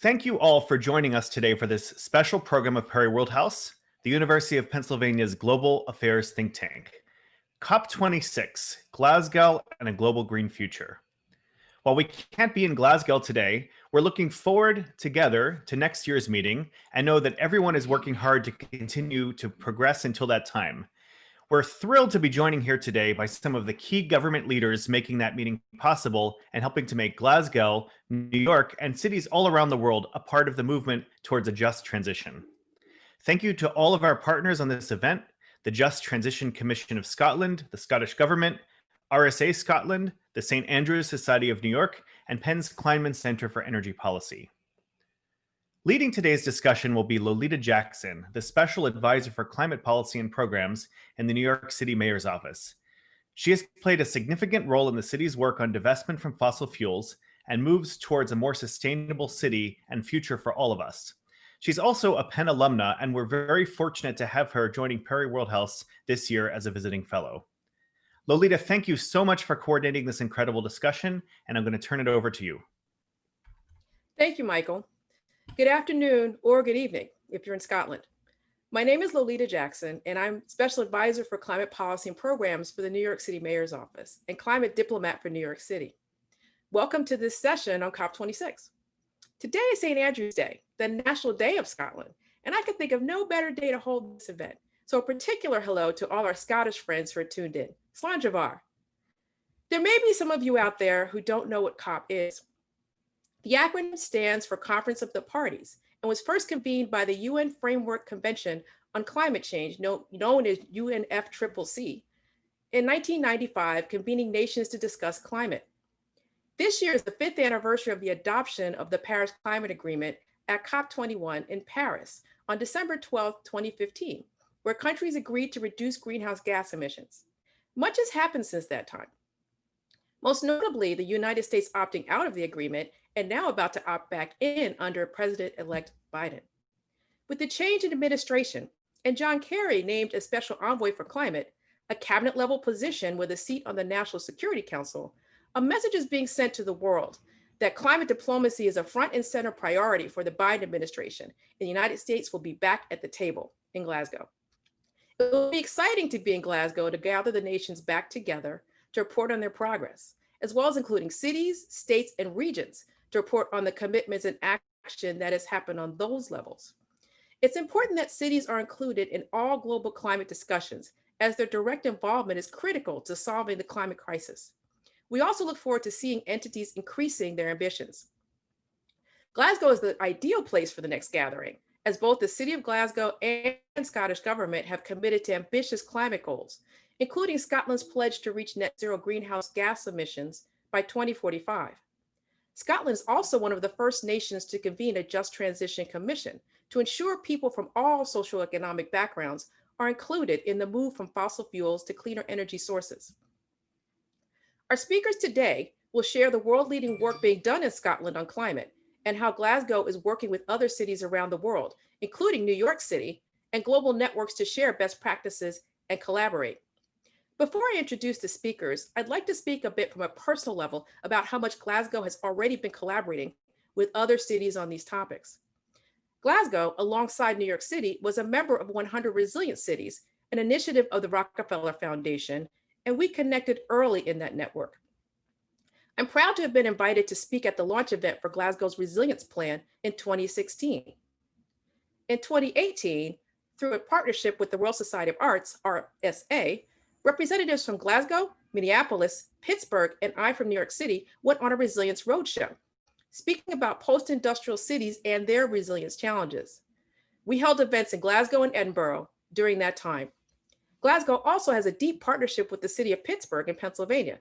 Thank you all for joining us today for this special program of Perry Worldhouse, the University of Pennsylvania's global affairs think tank. COP26, Glasgow and a Global Green Future. While we can't be in Glasgow today, we're looking forward together to next year's meeting and know that everyone is working hard to continue to progress until that time. We're thrilled to be joining here today by some of the key government leaders making that meeting possible and helping to make Glasgow, New York, and cities all around the world a part of the movement towards a just transition. Thank you to all of our partners on this event, the Just Transition Commission of Scotland, the Scottish Government, RSA Scotland, the St. Andrews Society of New York, and Penn's Kleinman Center for Energy Policy. Leading today's discussion will be Lolita Jackson, the Special Advisor for Climate Policy and Programs in the New York City Mayor's Office. She has played a significant role in the city's work on divestment from fossil fuels and moves towards a more sustainable city and future for all of us. She's also a Penn alumna, and we're very fortunate to have her joining Perry Worldhouse this year as a visiting fellow. Lolita, thank you so much for coordinating this incredible discussion, and I'm going to turn it over to you. Thank you, Michael. Good afternoon or good evening if you're in Scotland. My name is Lolita Jackson, and I'm Special Advisor for Climate Policy and Programs for the New York City Mayor's Office and Climate Diplomat for New York City. Welcome to this session on COP26. Today is St. Andrew's Day, the National Day of Scotland, and I could think of no better day to hold this event. So a particular hello to all our Scottish friends who are tuned in. Slán Javar. There may be some of you out there who don't know what COP is. The acronym stands for Conference of the Parties and was first convened by the UN Framework Convention on Climate Change, known as UNFCCC, in 1995, convening nations to discuss climate. This year is the 5th anniversary of the adoption of the Paris Climate Agreement at COP21 in Paris on December 12, 2015, where countries agreed to reduce greenhouse gas emissions. Much has happened since that time. Most notably, the United States opting out of the agreement and now about to opt back in under President-elect Biden. With the change in administration and John Kerry named as Special Envoy for Climate, a cabinet-level position with a seat on the National Security Council, a message is being sent to the world that climate diplomacy is a front and center priority for the Biden administration, and the United States will be back at the table in Glasgow. It will be exciting to be in Glasgow to gather the nations back together to report on their progress, as well as including cities, states, and regions to report on the commitments and action that has happened on those levels. It's important that cities are included in all global climate discussions, as their direct involvement is critical to solving the climate crisis. We also look forward to seeing entities increasing their ambitions. Glasgow is the ideal place for the next gathering, as both the City of Glasgow and Scottish Government have committed to ambitious climate goals, including Scotland's pledge to reach net zero greenhouse gas emissions by 2045. Scotland is also one of the first nations to convene a Just Transition Commission to ensure people from all socioeconomic backgrounds are included in the move from fossil fuels to cleaner energy sources. Our speakers today will share the world-leading work being done in Scotland on climate and how Glasgow is working with other cities around the world, including New York City, and global networks to share best practices and collaborate. Before I introduce the speakers, I'd like to speak a bit from a personal level about how much Glasgow has already been collaborating with other cities on these topics. Glasgow, alongside New York City, was a member of 100 Resilient Cities, an initiative of the Rockefeller Foundation, and we connected early in that network. I'm proud to have been invited to speak at the launch event for Glasgow's Resilience Plan in 2016. In 2018, through a partnership with the Royal Society of Arts, RSA, representatives from Glasgow, Minneapolis, Pittsburgh, and I from New York City went on a resilience roadshow, speaking about post-industrial cities and their resilience challenges. We held events in Glasgow and Edinburgh during that time. Glasgow also has a deep partnership with the city of Pittsburgh in Pennsylvania,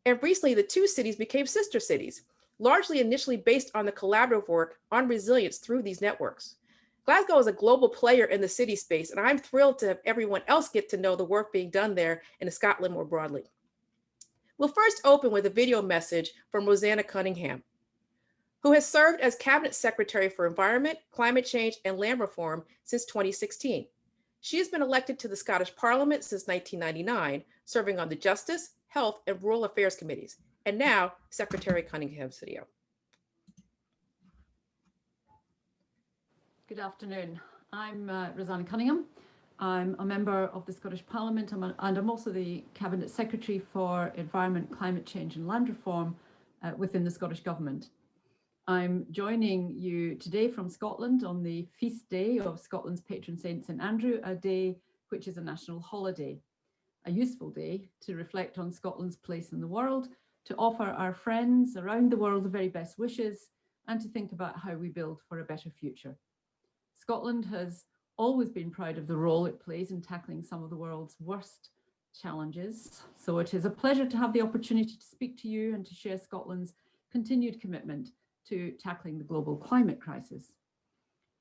and recently the two cities became sister cities, largely initially based on the collaborative work on resilience through these networks. Glasgow is a global player in the city space, and I'm thrilled to have everyone else get to know the work being done there in Scotland more broadly. We'll first open with a video message from Rosanna Cunningham, who has served as Cabinet Secretary for Environment, Climate Change, and Land Reform since 2016. She has been elected to the Scottish Parliament since 1999, serving on the Justice, Health, and Rural Affairs Committees, and now Secretary Cunningham's video. Good afternoon. I'm Rosanna Cunningham. I'm a member of the Scottish Parliament and I'm also the Cabinet Secretary for Environment, Climate Change and Land Reform within the Scottish Government. I'm joining you today from Scotland on the feast day of Scotland's patron saint, St Andrew, a day which is a national holiday, a useful day to reflect on Scotland's place in the world, to offer our friends around the world the very best wishes, and to think about how we build for a better future. Scotland has always been proud of the role it plays in tackling some of the world's worst challenges. So it is a pleasure to have the opportunity to speak to you and to share Scotland's continued commitment to tackling the global climate crisis.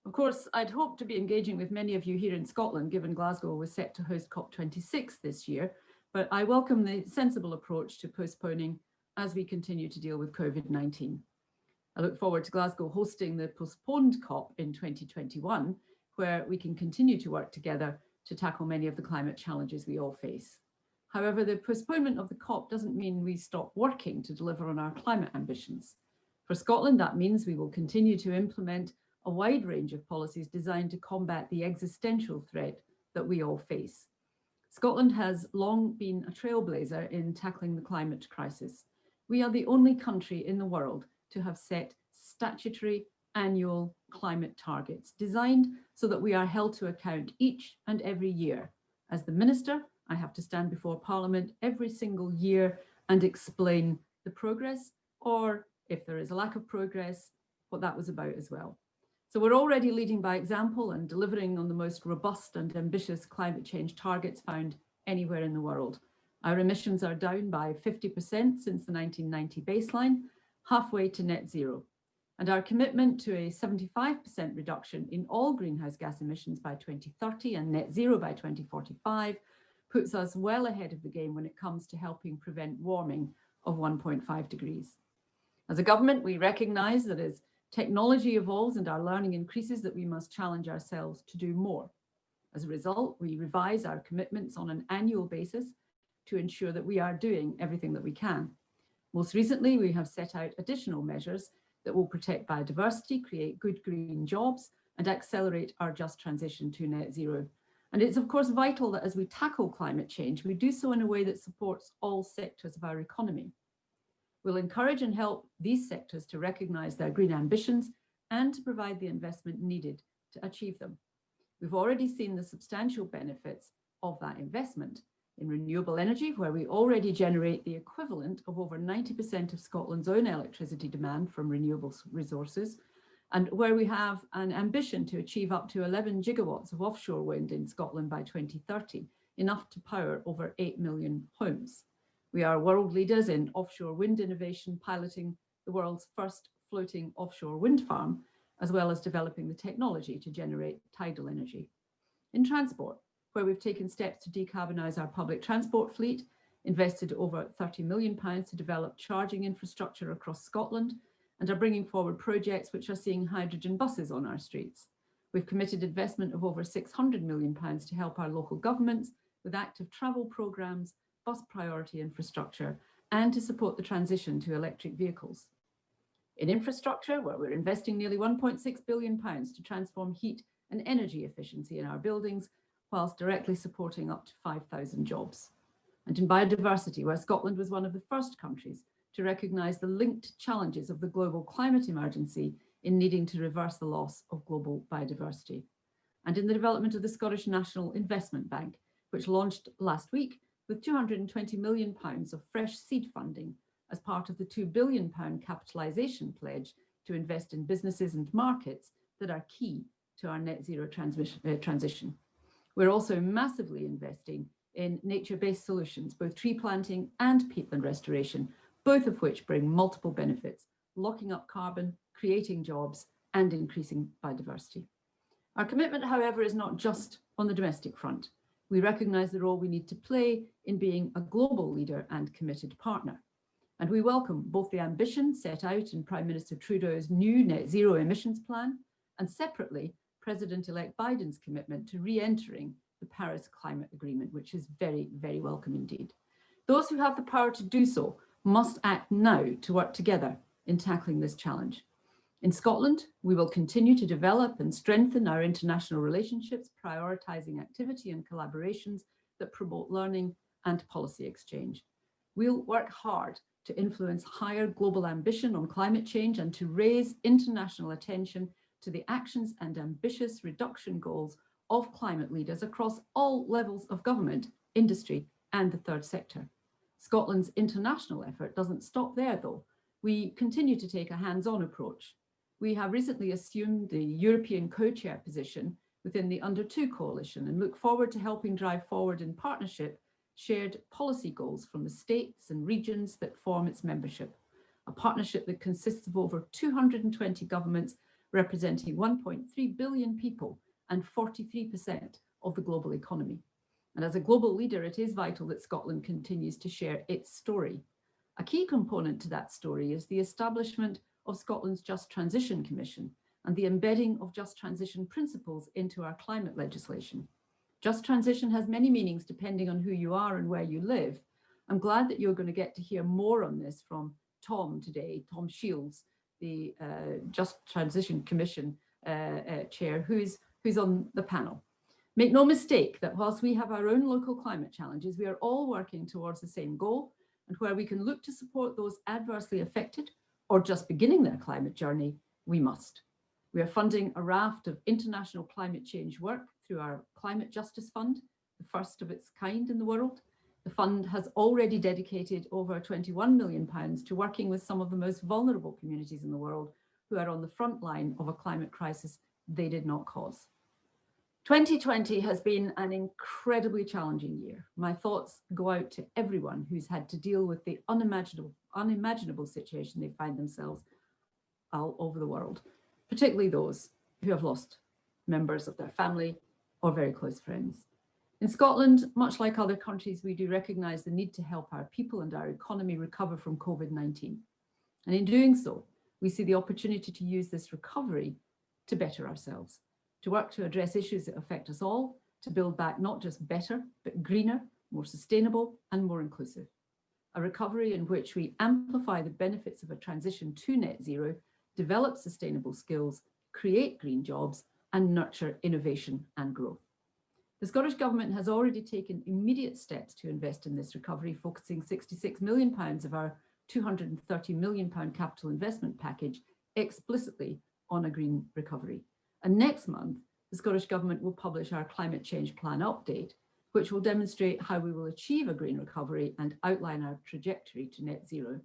Of course, I'd hoped to be engaging with many of you here in Scotland, given Glasgow was set to host COP26 this year, but I welcome the sensible approach to postponing as we continue to deal with COVID-19. I look forward to Glasgow hosting the postponed COP in 2021, where we can continue to work together to tackle many of the climate challenges we all face. However, the postponement of the COP doesn't mean we stop working to deliver on our climate ambitions. For Scotland, that means we will continue to implement a wide range of policies designed to combat the existential threat that we all face. Scotland has long been a trailblazer in tackling the climate crisis. We are the only country in the world to have set statutory annual climate targets designed so that we are held to account each and every year. As the Minister, I have to stand before Parliament every single year and explain the progress, or if there is a lack of progress, what that was about as well. So we're already leading by example and delivering on the most robust and ambitious climate change targets found anywhere in the world. Our emissions are down by 50% since the 1990 baseline, halfway to net zero. And our commitment to a 75% reduction in all greenhouse gas emissions by 2030 and net zero by 2045 puts us well ahead of the game when it comes to helping prevent warming of 1.5 degrees. As a government, we recognise that as technology evolves and our learning increases, that we must challenge ourselves to do more. As a result, we revise our commitments on an annual basis to ensure that we are doing everything that we can. Most recently, we have set out additional measures that will protect biodiversity, create good green jobs, and accelerate our just transition to net zero. And it's of course vital that as we tackle climate change, we do so in a way that supports all sectors of our economy. We'll encourage and help these sectors to recognise their green ambitions and to provide the investment needed to achieve them. We've already seen the substantial benefits of that investment in renewable energy, where we already generate the equivalent of over 90% of Scotland's own electricity demand from renewable resources, and where we have an ambition to achieve up to 11 gigawatts of offshore wind in Scotland by 2030, enough to power over 8 million homes. We are world leaders in offshore wind innovation, piloting the world's first floating offshore wind farm, as well as developing the technology to generate tidal energy. In transport, where we've taken steps to decarbonise our public transport fleet, invested over £30 million to develop charging infrastructure across Scotland, and are bringing forward projects which are seeing hydrogen buses on our streets. We've committed investment of over £600 million to help our local governments with active travel programmes, bus priority infrastructure, and to support the transition to electric vehicles. In infrastructure, where we're investing nearly £1.6 billion to transform heat and energy efficiency in our buildings, whilst directly supporting up to 5,000 jobs. And in biodiversity, where Scotland was one of the first countries to recognise the linked challenges of the global climate emergency in needing to reverse the loss of global biodiversity. And in the development of the Scottish National Investment Bank, which launched last week with £220 million of fresh seed funding as part of the £2 billion capitalisation pledge to invest in businesses and markets that are key to our net zero transition. We're also massively investing in nature-based solutions, both tree planting and peatland restoration, both of which bring multiple benefits, locking up carbon, creating jobs, and increasing biodiversity. Our commitment, however, is not just on the domestic front. We recognise the role we need to play in being a global leader and committed partner. And we welcome both the ambition set out in Prime Minister Trudeau's new net zero emissions plan, and separately, President-elect Biden's commitment to re-entering the Paris Climate Agreement, which is very, very welcome indeed. Those who have the power to do so must act now to work together in tackling this challenge. In Scotland, we will continue to develop and strengthen our international relationships, prioritising activity and collaborations that promote learning and policy exchange. We'll work hard to influence higher global ambition on climate change and to raise international attention to the actions and ambitious reduction goals of climate leaders across all levels of government, industry, and the third sector. Scotland's international effort doesn't stop there, though. We continue to take a hands-on approach. We have recently assumed the European co-chair position within the Under 2 coalition and look forward to helping drive forward in partnership shared policy goals from the states and regions that form its membership, a partnership that consists of over 220 governments representing 1.3 billion people and 43% of the global economy. And as a global leader, it is vital that Scotland continues to share its story. A key component to that story is the establishment of Scotland's Just Transition Commission and the embedding of just transition principles into our climate legislation. Just transition has many meanings depending on who you are and where you live. I'm glad that you're going to get to hear more on this from Tom today, Tom Shields, the Just Transition Commission chair, who's on the panel. Make no mistake that whilst we have our own local climate challenges, we are all working towards the same goal, and where we can look to support those adversely affected or just beginning their climate journey, we must. We are funding a raft of international climate change work through our Climate Justice Fund, the first of its kind in the world. The fund has already dedicated over £21 million to working with some of the most vulnerable communities in the world who are on the front line of a climate crisis they did not cause. 2020 has been an incredibly challenging year. My thoughts go out to everyone who's had to deal with the unimaginable situation they find themselves all over the world, particularly those who have lost members of their family or very close friends. In Scotland, much like other countries, we do recognise the need to help our people and our economy recover from COVID-19. And in doing so, we see the opportunity to use this recovery to better ourselves, to work to address issues that affect us all, to build back not just better, but greener, more sustainable and more inclusive. A recovery in which we amplify the benefits of a transition to net zero, develop sustainable skills, create green jobs and nurture innovation and growth. The Scottish Government has already taken immediate steps to invest in this recovery, focusing £66 million of our £230 million capital investment package explicitly on a green recovery. And next month, the Scottish Government will publish our Climate Change Plan update, which will demonstrate how we will achieve a green recovery and outline our trajectory to net zero.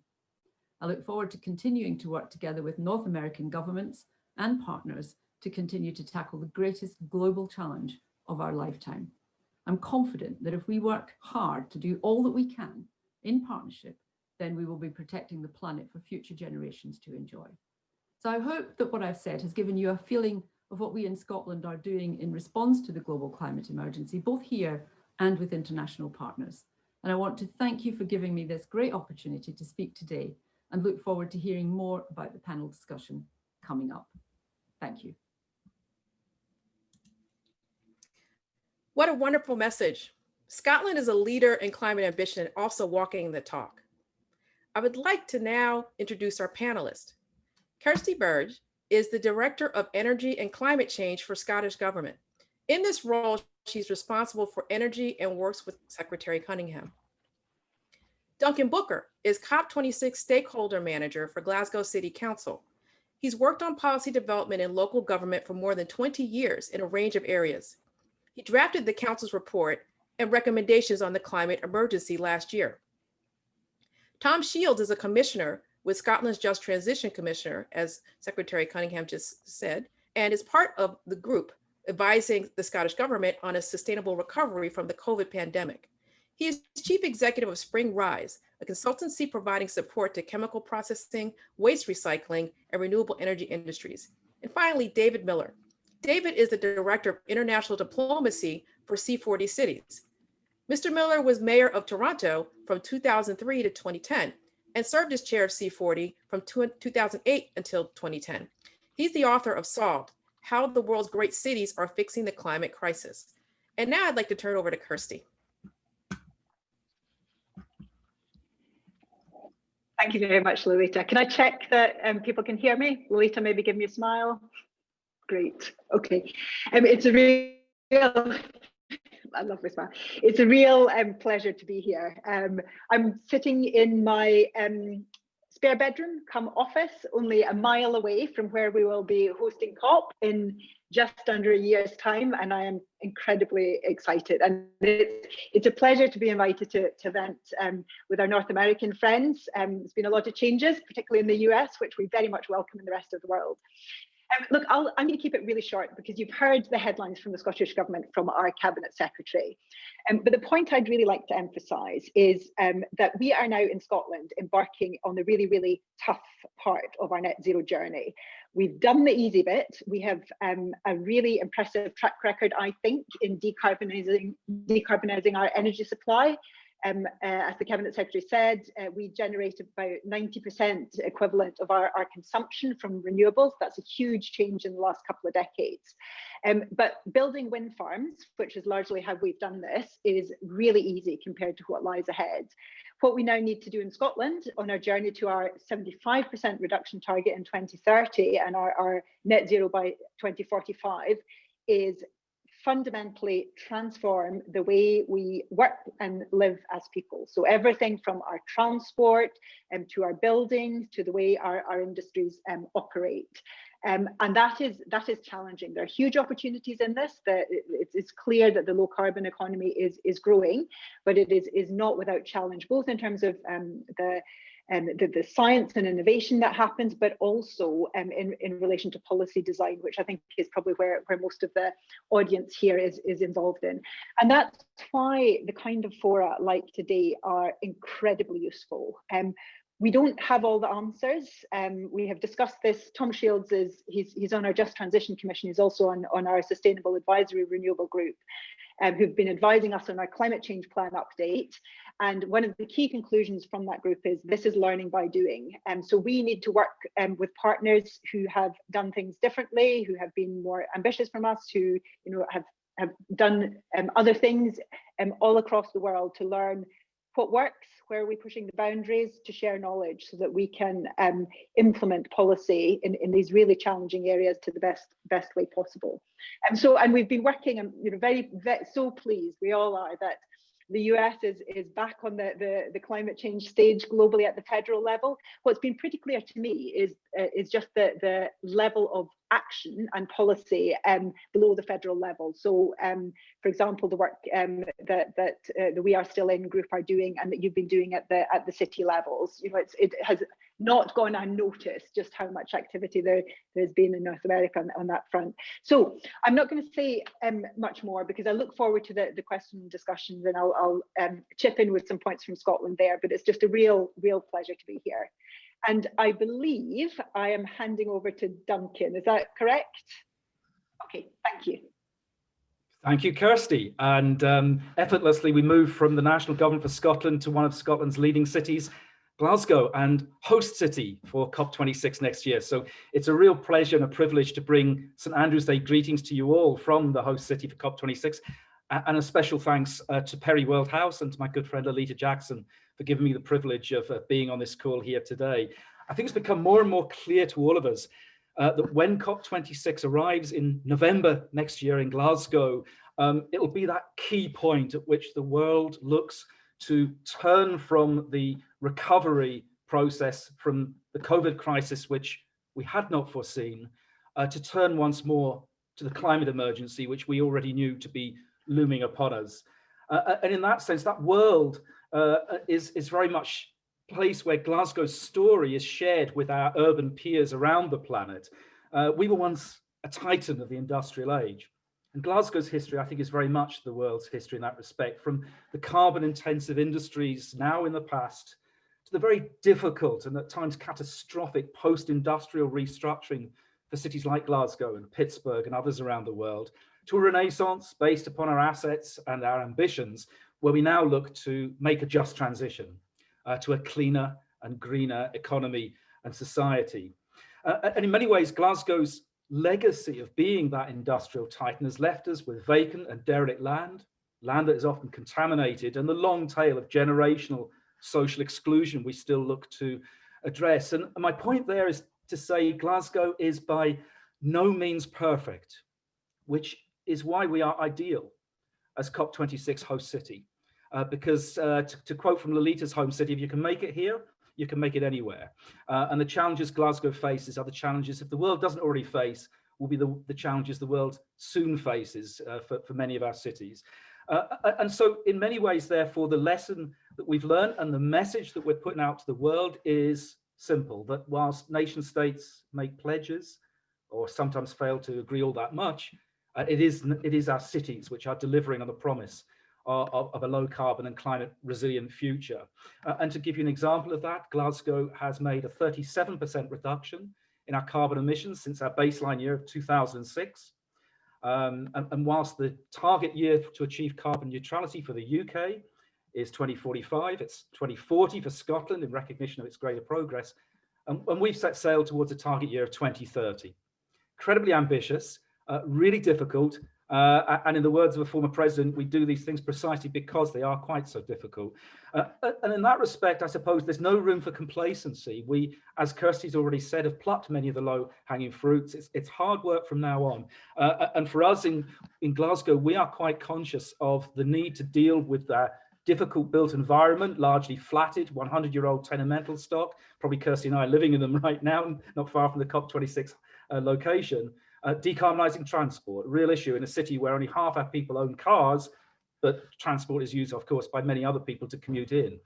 I look forward to continuing to work together with North American governments and partners to continue to tackle the greatest global challenge of our lifetime. I'm confident that if we work hard to do all that we can in partnership, then we will be protecting the planet for future generations to enjoy. So I hope that what I've said has given you a feeling of what we in Scotland are doing in response to the global climate emergency, both here and with international partners. And I want to thank you for giving me this great opportunity to speak today and look forward to hearing more about the panel discussion coming up. Thank you. What a wonderful message. Scotland is a leader in climate ambition and also walking the talk. I would like to now introduce our panelists. Kirsty Burge is the Director of Energy and Climate Change for Scottish Government. In this role, she's responsible for energy and works with Secretary Cunningham. Duncan Booker is COP26 Stakeholder Manager for Glasgow City Council. He's worked on policy development in local government for more than 20 years in a range of areas. He drafted the Council's report and recommendations on the climate emergency last year. Tom Shields is a commissioner with Scotland's Just Transition Commissioner, as Secretary Cunningham just said, and is part of the group advising the Scottish Government on a sustainable recovery from the COVID pandemic. He is Chief Executive of Spring Rise, a consultancy providing support to chemical processing, waste recycling, and renewable energy industries. And finally, David Miller. David is the Director of International Diplomacy for C40 Cities. Mr. Miller was Mayor of Toronto from 2003 to 2010 and served as Chair of C40 from 2008 until 2010. He's the author of Solved: How the World's Great Cities Are Fixing the Climate Crisis. And now I'd like to turn over to Kirsty. Thank you very much, Lolita. Can I check that people can hear me? Lolita, maybe give me a smile. Great. Okay. It's a real, I love this smile. It's a real pleasure to be here. I'm sitting in my spare bedroom come office, only a mile away from where we will be hosting COP in just under a year's time, and I am incredibly excited. And it's a pleasure to be invited to event with our North American friends. There's been a lot of changes, particularly in the US, which we very much welcome in the rest of the world. Look, I'm going to keep it really short because you've heard the headlines from the Scottish Government from our Cabinet Secretary. But the point I'd really like to emphasise is that we are now in Scotland embarking on the really, really tough part of our net zero journey. We've done the easy bit. We have a really impressive track record, I think, in decarbonising our energy supply. As the Cabinet Secretary said, we generate about 90% equivalent of our consumption from renewables. That's a huge change in the last couple of decades. But building wind farms, which is largely how we've done this, is really easy compared to what lies ahead. What we now need to do in Scotland on our journey to our 75% reduction target in 2030 and our net zero by 2045 is fundamentally transform the way we work and live as people. So everything from our transport to our buildings to the way our industries operate. And that is challenging. There are huge opportunities in this. It's clear that the low carbon economy is growing, but it is not without challenge, both in terms of the science and innovation that happens, but also in relation to policy design, which I think is probably where most of the audience here is involved in. And that's why the kind of fora like today are incredibly useful. We don't have all the answers. We have discussed this. Tom Shields he's on our Just Transition Commission. He's also on our Sustainable Advisory Renewable Group, who've been advising us on our climate change plan update. And one of the key conclusions from that group is this is learning by doing. So we need to work with partners who have done things differently, who have been more ambitious from us, who have done other things all across the world to learn what works, where are we pushing the boundaries, to share knowledge so that we can implement policy in these really challenging areas to the best way possible. And we've been working, very so pleased, we all are, that the US is back on the climate change stage globally at the federal level. What's been pretty clear to me is just the level of action and policy below the federal level. So, for example, the work that the We Are Still In group are doing and that you've been doing at the city levels, it has not gone unnoticed just how much activity there's been in North America on that front. So I'm not going to say much more because I look forward to the question and discussions, and I'll chip in with some points from Scotland there, but it's just a real pleasure to be here. And I believe I am handing over to Duncan. Is that correct? Okay, thank you. Thank you, Kirsty. And effortlessly, we move from the National Government for Scotland to one of Scotland's leading cities, Glasgow, and host city for COP26 next year. So it's a real pleasure and a privilege to bring St Andrew's Day greetings to you all from the host city for COP26. And a special thanks to Perry Worldhouse and to my good friend Lolita Jackson for giving me the privilege of being on this call here today. I think it's become more and more clear to all of us that when COP26 arrives in November next year in Glasgow, it'll be that key point at which the world looks to turn from the recovery process from the COVID crisis, which we had not foreseen, to turn once more to the climate emergency, which we already knew to be looming upon us. And in that sense, that world is very much a place where Glasgow's story is shared with our urban peers around the planet. We were once a titan of the industrial age. And Glasgow's history, I think, is very much the world's history in that respect, from the carbon-intensive industries now in the past to the very difficult and at times catastrophic post-industrial restructuring for cities like Glasgow and Pittsburgh and others around the world, to a renaissance based upon our assets and our ambitions, where we now look to make a just transition to a cleaner and greener economy and society. And in many ways, Glasgow's legacy of being that industrial titan has left us with vacant and derelict land that is often contaminated, and the long tail of generational social exclusion we still look to address. And my point there is to say Glasgow is by no means perfect, which is why we are ideal as COP26 host city. Because to quote from Lolita's home city, if you can make it here, you can make it anywhere. And the challenges Glasgow faces are the challenges, if the world doesn't already face, will be the challenges the world soon faces for many of our cities. And so in many ways, therefore, the lesson that we've learned and the message that we're putting out to the world is simple, that whilst nation states make pledges or sometimes fail to agree all that much, it is our cities which are delivering on the promise of a low carbon and climate resilient future. And to give you an example of that, Glasgow has made a 37% reduction in our carbon emissions since our baseline year of 2006. And whilst the target year to achieve carbon neutrality for the UK is 2045, it's 2040 for Scotland in recognition of its greater progress. And we've set sail towards a target year of 2030. Incredibly ambitious, really difficult. And in the words of a former president, we do these things precisely because they are quite so difficult. And in that respect, I suppose there's no room for complacency. We, as Kirsty's already said, have plucked many of the low-hanging fruits. It's hard work from now on. And for us in Glasgow, we are quite conscious of the need to deal with that difficult built environment, largely flatted, 100-year-old tenemental stock. Probably Kirsty and I are living in them right now, not far from the COP26 location. Decarbonising transport, a real issue in a city where only half our people own cars, but transport is used, of course, by many other people to commute in.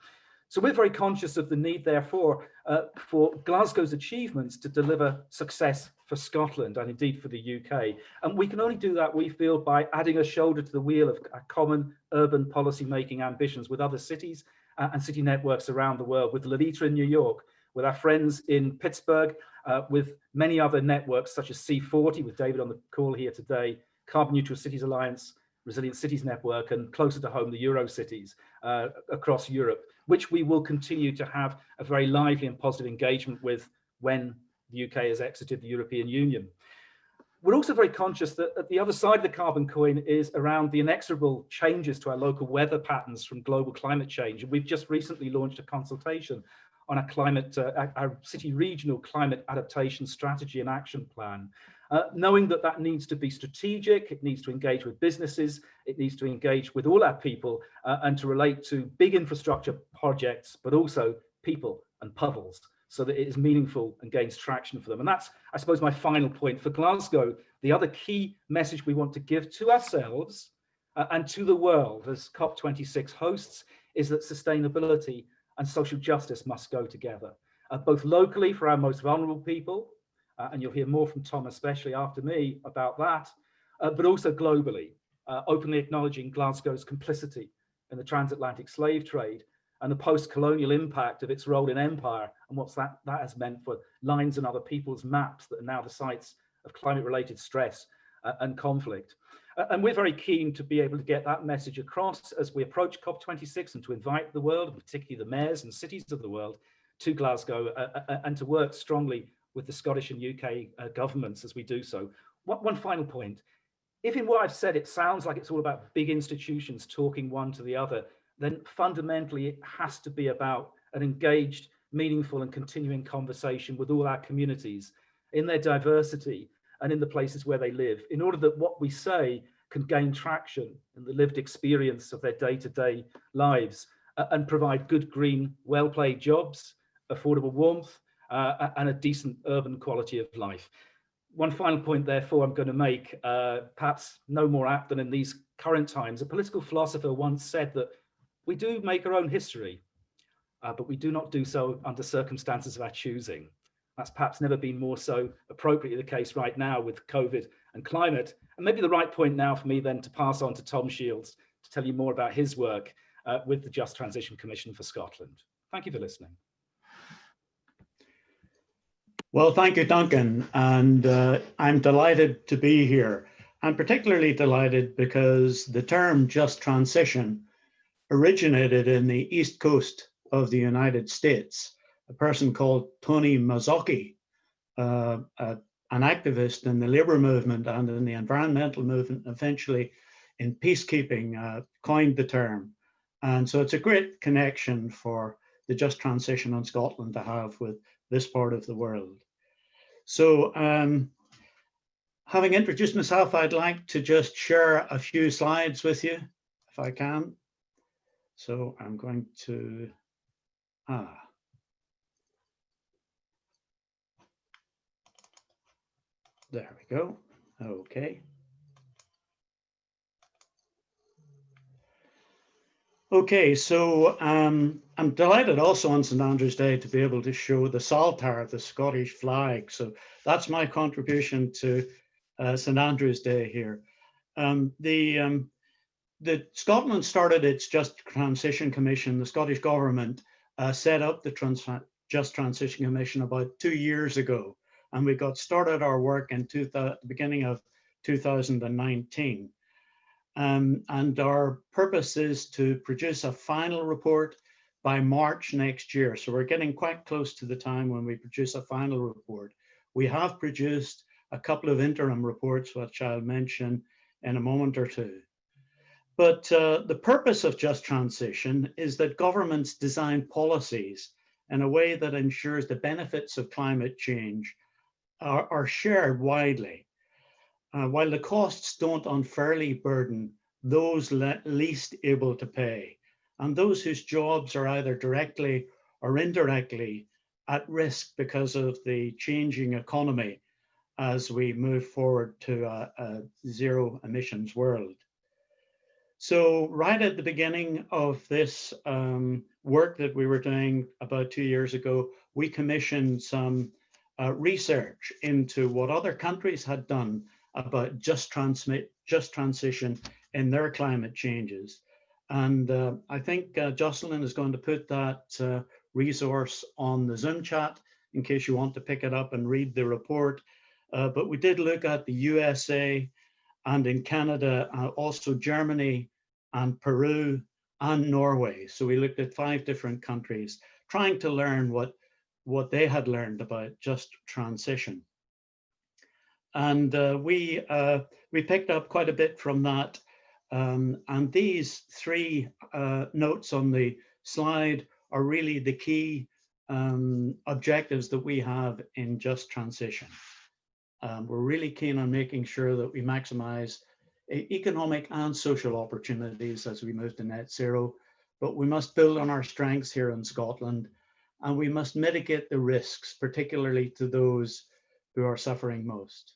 So we're very conscious of the need, therefore, for Glasgow's achievements to deliver success for Scotland and indeed for the UK. And we can only do that, we feel, by adding a shoulder to the wheel of common urban policy-making ambitions with other cities and city networks around the world, with Lolita in New York, with our friends in Pittsburgh, with many other networks such as C40, with David on the call here today, Carbon Neutral Cities Alliance, Resilient Cities Network, and closer to home, the Eurocities across Europe, which we will continue to have a very lively and positive engagement with when the UK has exited the European Union. We're also very conscious that at the other side of the carbon coin is around the inexorable changes to our local weather patterns from global climate change. And we've just recently launched a consultation on our city regional climate adaptation strategy and action plan, knowing that that needs to be strategic, it needs to engage with businesses, it needs to engage with all our people and to relate to big infrastructure projects, but also people and puddles, so that it is meaningful and gains traction for them. And that's, I suppose, my final point for Glasgow. The other key message we want to give to ourselves and to the world as COP26 hosts is that sustainability and social justice must go together, both locally for our most vulnerable people, and you'll hear more from Tom, especially after me, about that, but also globally, openly acknowledging Glasgow's complicity in the transatlantic slave trade and the post-colonial impact of its role in empire and what that has meant for lines and other people's maps that are now the sites of climate-related stress and conflict. And we're very keen to be able to get that message across as we approach COP26 and to invite the world, and particularly the mayors and cities of the world, to Glasgow and to work strongly with the Scottish and UK governments as we do so. One final point. If in what I've said it sounds like it's all about big institutions talking one to the other, then fundamentally it has to be about an engaged, meaningful and continuing conversation with all our communities in their diversity and in the places where they live, in order that what we say can gain traction in the lived experience of their day-to-day lives and provide good, green, well-paid jobs, affordable warmth, and a decent urban quality of life. One final point, therefore, I'm going to make, perhaps no more apt than in these current times. A political philosopher once said that we do make our own history, but we do not do so under circumstances of our choosing. That's perhaps never been more so appropriately the case right now with COVID and climate. And maybe the right point now for me then to pass on to Tom Shields to tell you more about his work with the Just Transition Commission for Scotland. Thank you for listening. Well, thank you, Duncan. And I'm delighted to be here. I'm particularly delighted because the term just transition originated in the East Coast of the United States. A person called Tony Mazzocchi, an activist in the labor movement and in the environmental movement, eventually in peacekeeping, coined the term. And so it's a great connection for the just transition on Scotland to have with this part of the world. So having introduced myself, I'd like to just share a few slides with you, if I can. So I'm going to, there we go. Okay. Okay, so I'm delighted also on St. Andrew's Day to be able to show the Saltire, the Scottish flag. So that's my contribution to St. Andrew's Day here. The Scotland started its Just Transition Commission. The Scottish government set up the Just Transition Commission about 2 years ago, and we got started our work in the beginning of 2019. And our purpose is to produce a final report by March next year. So we're getting quite close to the time when we produce a final report. We have produced a couple of interim reports, which I'll mention in a moment or two. But the purpose of Just Transition is that governments design policies in a way that ensures the benefits of climate change are shared widely. While the costs don't unfairly burden those least able to pay, and those whose jobs are either directly or indirectly at risk because of the changing economy as we move forward to a zero emissions world. So right at the beginning of this work that we were doing about 2 years ago, we commissioned some research into what other countries had done about just transition in their climate changes. And I think Jocelyn is going to put that resource on the Zoom chat in case you want to pick it up and read the report. But we did look at the USA and in Canada, also Germany and Peru and Norway. So we looked at 5 different countries trying to learn what they had learned about just transition. And we picked up quite a bit from that. And these 3 notes on the slide are really the key objectives that we have in Just Transition. We're really keen on making sure that we maximize economic and social opportunities as we move to net zero, but we must build on our strengths here in Scotland, and we must mitigate the risks, particularly to those who are suffering most.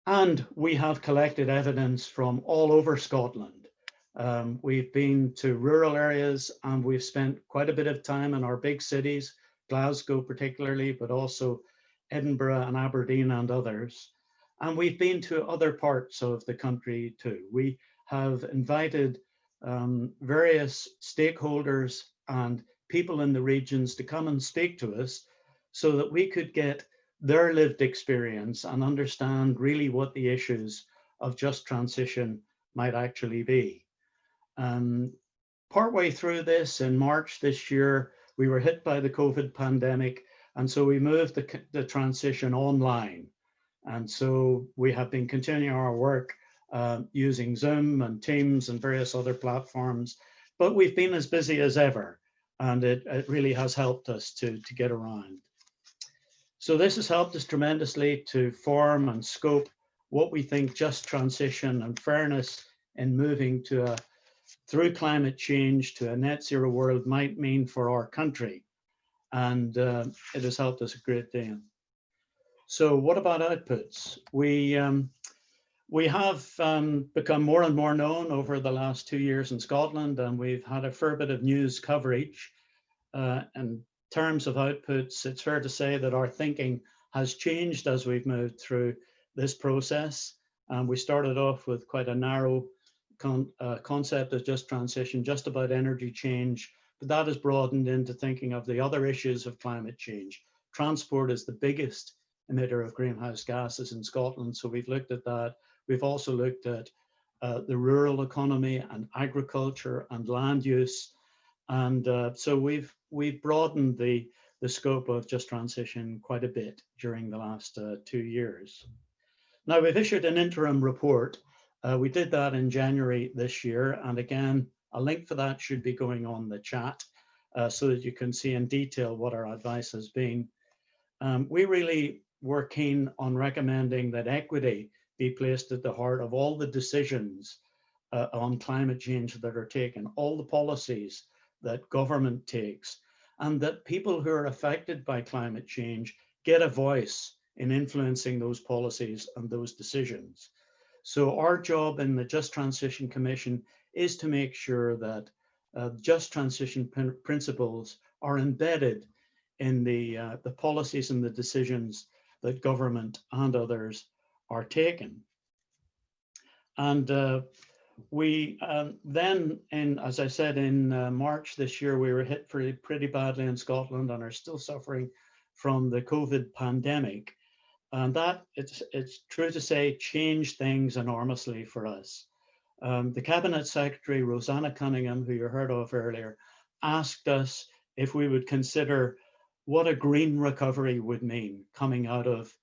And we have collected evidence from all over Scotland. We've been to rural areas and we've spent quite a bit of time in our big cities, Glasgow particularly, but also Edinburgh and Aberdeen and others. And we've been to other parts of the country too. We have invited various stakeholders and people in the regions to come and speak to us so that we could get their lived experience and understand really what the issues of just transition might actually be. Partway through this, in March this year, we were hit by the COVID pandemic, and so we moved the transition online. And so we have been continuing our work using Zoom and Teams and various other platforms, but we've been as busy as ever, and it really has helped us to get around. So this has helped us tremendously to form and scope what we think just transition and fairness in moving to through climate change to a net zero world might mean for our country. And it has helped us a great deal. So what about outputs? We have become more and more known over the last 2 years in Scotland, and we've had a fair bit of news coverage. In terms of outputs, it's fair to say that our thinking has changed as we've moved through this process. We started off with quite a narrow concept of just transition, just about energy change, but that has broadened into thinking of the other issues of climate change. Transport is the biggest emitter of greenhouse gases in Scotland, so we've looked at that. We've also looked at the rural economy and agriculture and land use. And so we've broadened the scope of just transition quite a bit during the last 2 years. Now we've issued an interim report. We did that in January this year. And again, A link for that should be going on the chat so that you can see in detail what our advice has been. We really were keen on recommending that equity be placed at the heart of all the decisions on climate change that are taken, all the policies that government takes, and that people who are affected by climate change get a voice in influencing those policies and those decisions. So our job in the Just Transition Commission is to make sure that just transition principles are embedded in the policies and the decisions that government and others are taking. And we then, as I said, in March this year, we were hit pretty badly in Scotland and are still suffering from the COVID pandemic. And that, it's true to say, changed things enormously for us. The Cabinet Secretary, Rosanna Cunningham, who you heard of earlier, asked us if we would consider what a green recovery would mean coming out of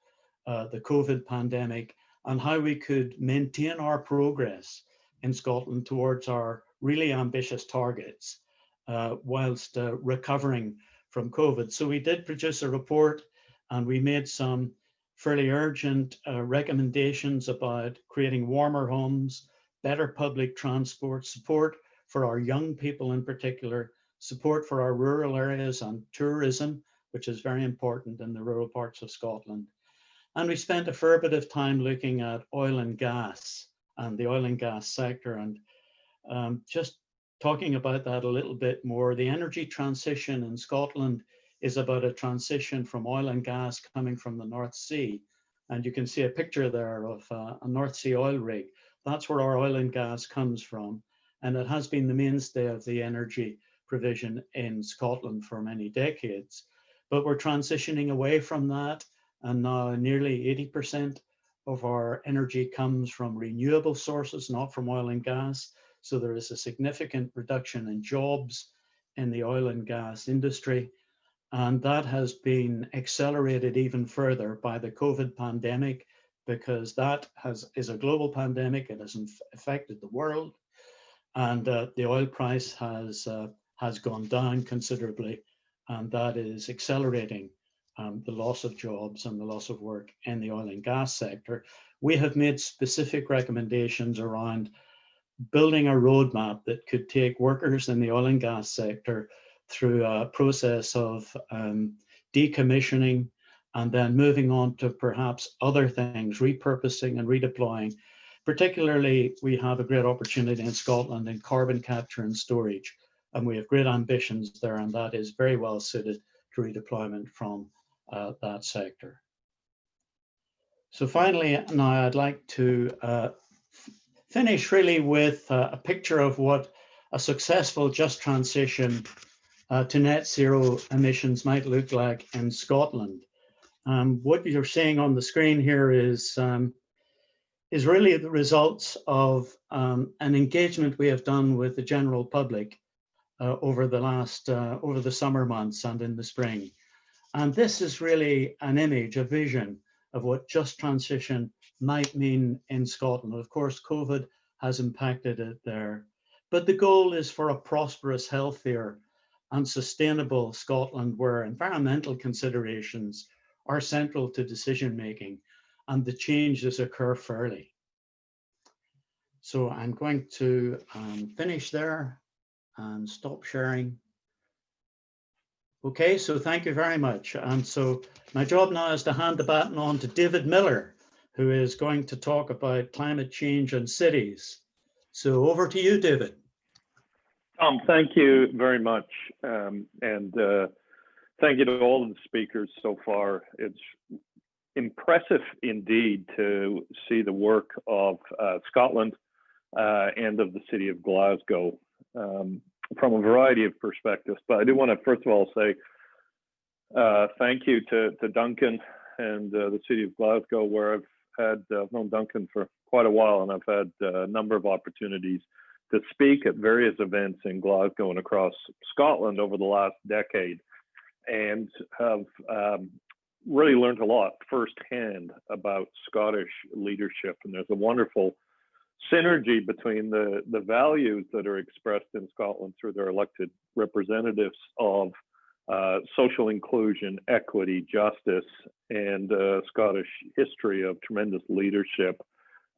the COVID pandemic and how we could maintain our progress in Scotland towards our really ambitious targets whilst recovering from COVID. So we did produce a report and we made some fairly urgent recommendations about creating warmer homes, better public transport, support for our young people in particular, support for our rural areas and tourism, which is very important in the rural parts of Scotland. And we spent a fair bit of time looking at oil and gas and the oil and gas sector, and just talking about that a little bit more. The energy transition in Scotland is about a transition from oil and gas coming from the North Sea. And you can see a picture there of a North Sea oil rig. That's where our oil and gas comes from. And it has been the mainstay of the energy provision in Scotland for many decades. But we're transitioning away from that. And now nearly 80% of our energy comes from renewable sources, not from oil and gas. So there is a significant reduction in jobs in the oil and gas industry. And that has been accelerated even further by the COVID pandemic, because that is a global pandemic. It has affected the world. And the oil price has gone down considerably. And that is accelerating the loss of jobs and the loss of work in the oil and gas sector. We have made specific recommendations around building a roadmap that could take workers in the oil and gas sector through a process of decommissioning and then moving on to perhaps other things, repurposing and redeploying. Particularly, we have a great opportunity in Scotland in carbon capture and storage, and we have great ambitions there, and that is very well suited to redeployment from that sector. So finally, now I'd like to finish really with a picture of what a successful just transition to net zero emissions might look like in Scotland. What you're seeing on the screen here is really the results of an engagement we have done with the general public over the summer months and in the spring. And this is really an image, a vision of what just transition might mean in Scotland. Of course, COVID has impacted it there, but the goal is for a prosperous, healthier, and sustainable Scotland where environmental considerations are central to decision making and the changes occur fairly. So I'm going to finish there and stop sharing. Okay, so thank you very much. And so my job now is to hand the baton on to David Miller, who is going to talk about climate change and cities. So over to you, David. Tom, thank you very much. And thank you to all of the speakers so far. It's impressive indeed to see the work of Scotland and of the city of Glasgow from a variety of perspectives. But I do want to first of all say thank you to Duncan and the city of Glasgow, where I've known Duncan for quite a while, and I've had a number of opportunities to speak at various events in Glasgow and across Scotland over the last decade, and have really learned a lot firsthand about Scottish leadership. And there's a wonderful synergy between the values that are expressed in Scotland through their elected representatives of social inclusion, equity, justice, and Scottish history of tremendous leadership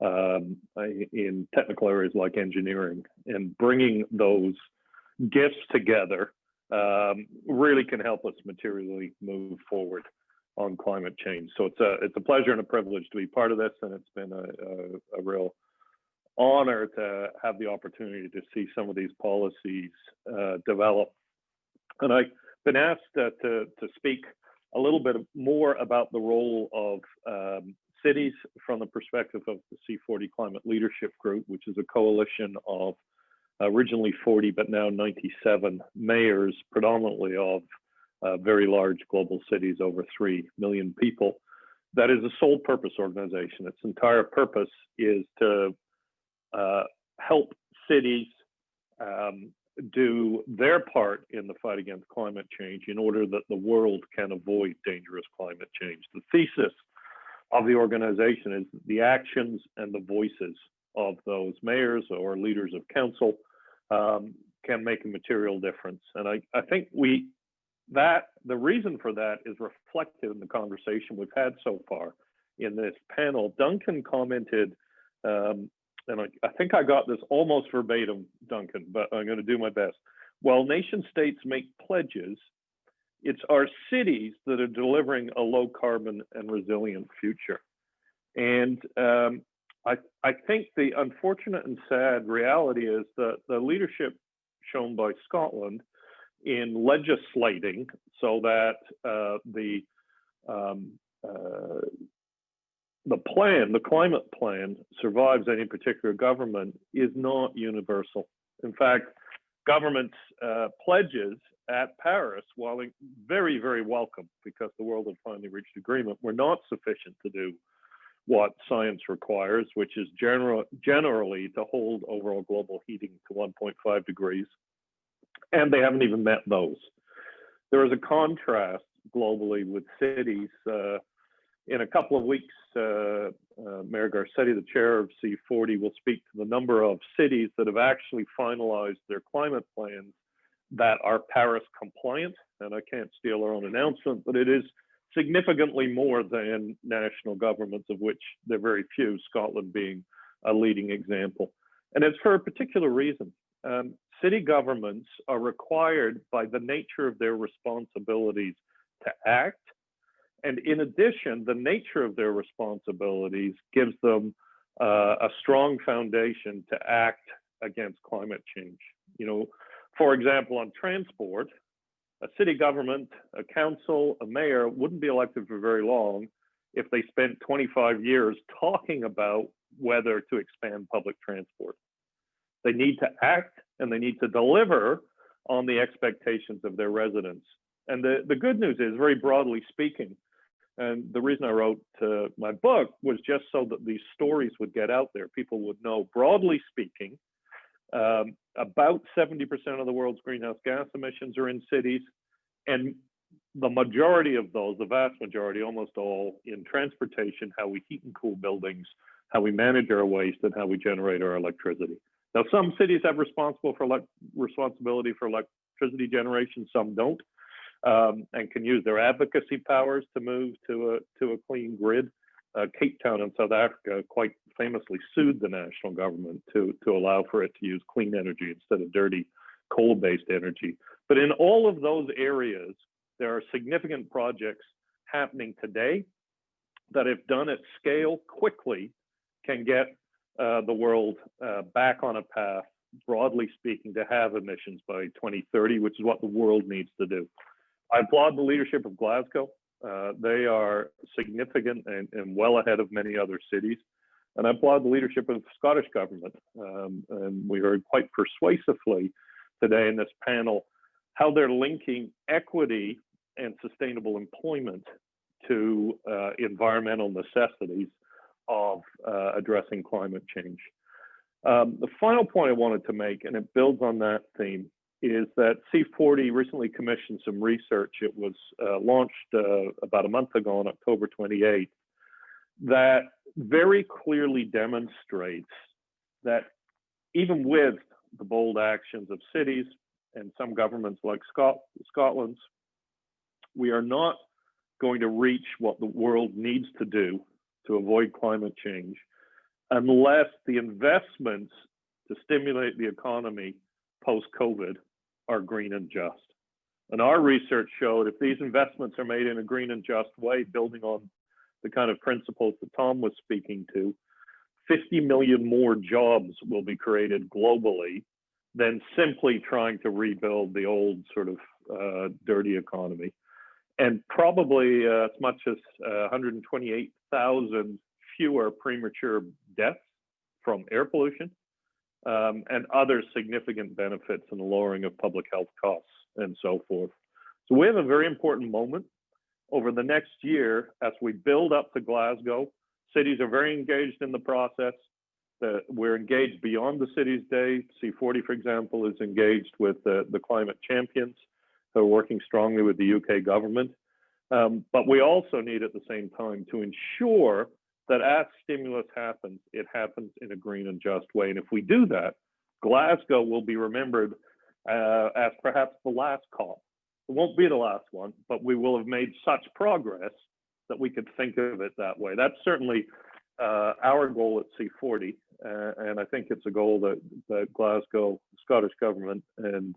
in technical areas like engineering, and bringing those gifts together really can help us materially move forward on climate change. So it's a pleasure and a privilege to be part of this, and it's been a real honor to have the opportunity to see some of these policies develop. And I've been asked to speak a little bit more about the role of cities from the perspective of the C40 Climate Leadership Group, which is a coalition of originally 40 but now 97 mayors, predominantly of very large global cities, over 3 million people. That is a sole purpose organization. Its entire purpose is to help cities do their part in the fight against climate change in order that the world can avoid dangerous climate change. The thesis of the organization is that the actions and the voices of those mayors or leaders of council can make a material difference. And I think the reason for that is reflected in the conversation we've had so far in this panel. Duncan commented, and I think I got this almost verbatim, Duncan, but I'm going to do my best. While nation states make pledges, it's our cities that are delivering a low carbon and resilient future. And I think the unfortunate and sad reality is that the leadership shown by Scotland in legislating so that the climate plan survives any particular government is not universal. In fact, government's pledges at Paris, while very, very welcome because the world had finally reached agreement, were not sufficient to do what science requires, which is generally to hold overall global heating to 1.5 degrees. And they haven't even met those. There is a contrast globally with cities. In a couple of weeks, Mayor Garcetti, the chair of C40, will speak to the number of cities that have actually finalized their climate plans that are Paris compliant. And I can't steal our own announcement, but it is significantly more than national governments, of which there are very few, Scotland being a leading example. And it's for a particular reason. City governments are required by the nature of their responsibilities to act. And in addition, the nature of their responsibilities gives them a strong foundation to act against climate change. You know, for example, on transport, a city government, a council, a mayor wouldn't be elected for very long if they spent 25 years talking about whether to expand public transport. They need to act and they need to deliver on the expectations of their residents. And the good news is, very broadly speaking, and the reason I wrote my book was just so that these stories would get out there. People would know, broadly speaking, about 70% of the world's greenhouse gas emissions are in cities, and the majority of those, the vast majority, almost all, in transportation, how we heat and cool buildings, how we manage our waste, and how we generate our electricity. Now, some cities have responsibility for electricity generation, some don't, and can use their advocacy powers to move to a clean grid. Cape Town in South Africa quite famously sued the national government to allow for it to use clean energy instead of dirty coal-based energy. But in all of those areas, there are significant projects happening today that, if done at scale quickly, can get the world back on a path, broadly speaking, to have emissions by 2030, which is what the world needs to do. I applaud the leadership of Glasgow. They are significant and well ahead of many other cities. And I applaud the leadership of the Scottish government. And we heard quite persuasively today in this panel how they're linking equity and sustainable employment to environmental necessities of addressing climate change. The final point I wanted to make, and it builds on that theme, is that C40 recently commissioned some research. It was launched about a month ago on October 28th, that very clearly demonstrates that even with the bold actions of cities and some governments like Scotland's, we are not going to reach what the world needs to do to avoid climate change unless the investments to stimulate the economy post-COVID are green and just. And our research showed if these investments are made in a green and just way, building on the kind of principles that Tom was speaking to, 50 million more jobs will be created globally than simply trying to rebuild the old sort of dirty economy. And probably as much as 128,000 fewer premature deaths from air pollution, and other significant benefits in the lowering of public health costs and so forth. So we have a very important moment over the next year as we build up to Glasgow. Cities are very engaged in the process. We're engaged beyond the Cities Day. C40, for example, is engaged with the climate champions who are working strongly with the UK government. But we also need at the same time to ensure that as stimulus happens, it happens in a green and just way. And if we do that, Glasgow will be remembered as perhaps the last COP. It won't be the last one, but we will have made such progress that we could think of it that way. That's certainly our goal at C40. And I think it's a goal that Glasgow, Scottish Government, and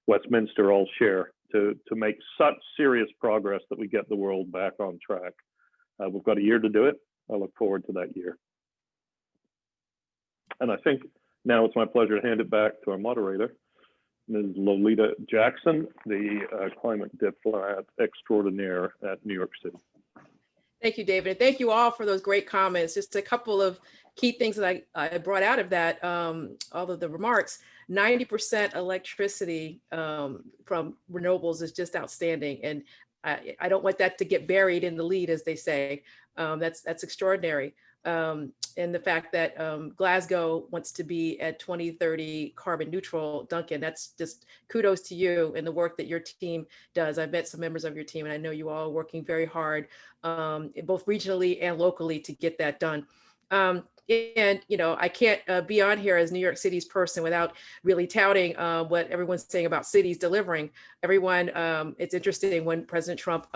Westminster all share to make such serious progress that we get the world back on track. We've got a year to do it. I look forward to that year. And I think now it's my pleasure to hand it back to our moderator, Ms. Lolita Jackson, the climate diplomat extraordinaire at New York City. Thank you, David. And thank you all for those great comments. Just a couple of key things that I brought out of that, all of the remarks. 90% electricity from renewables is just outstanding. And I don't want that to get buried in the lead, as they say. That's extraordinary. And the fact that Glasgow wants to be at 2030 carbon neutral, Duncan, that's just kudos to you and the work that your team does. I've met some members of your team, and I know you all are working very hard, both regionally and locally, to get that done. And, you know, I can't be on here as New York City's person without really touting what everyone's saying about cities delivering. Everyone, it's interesting when President Trump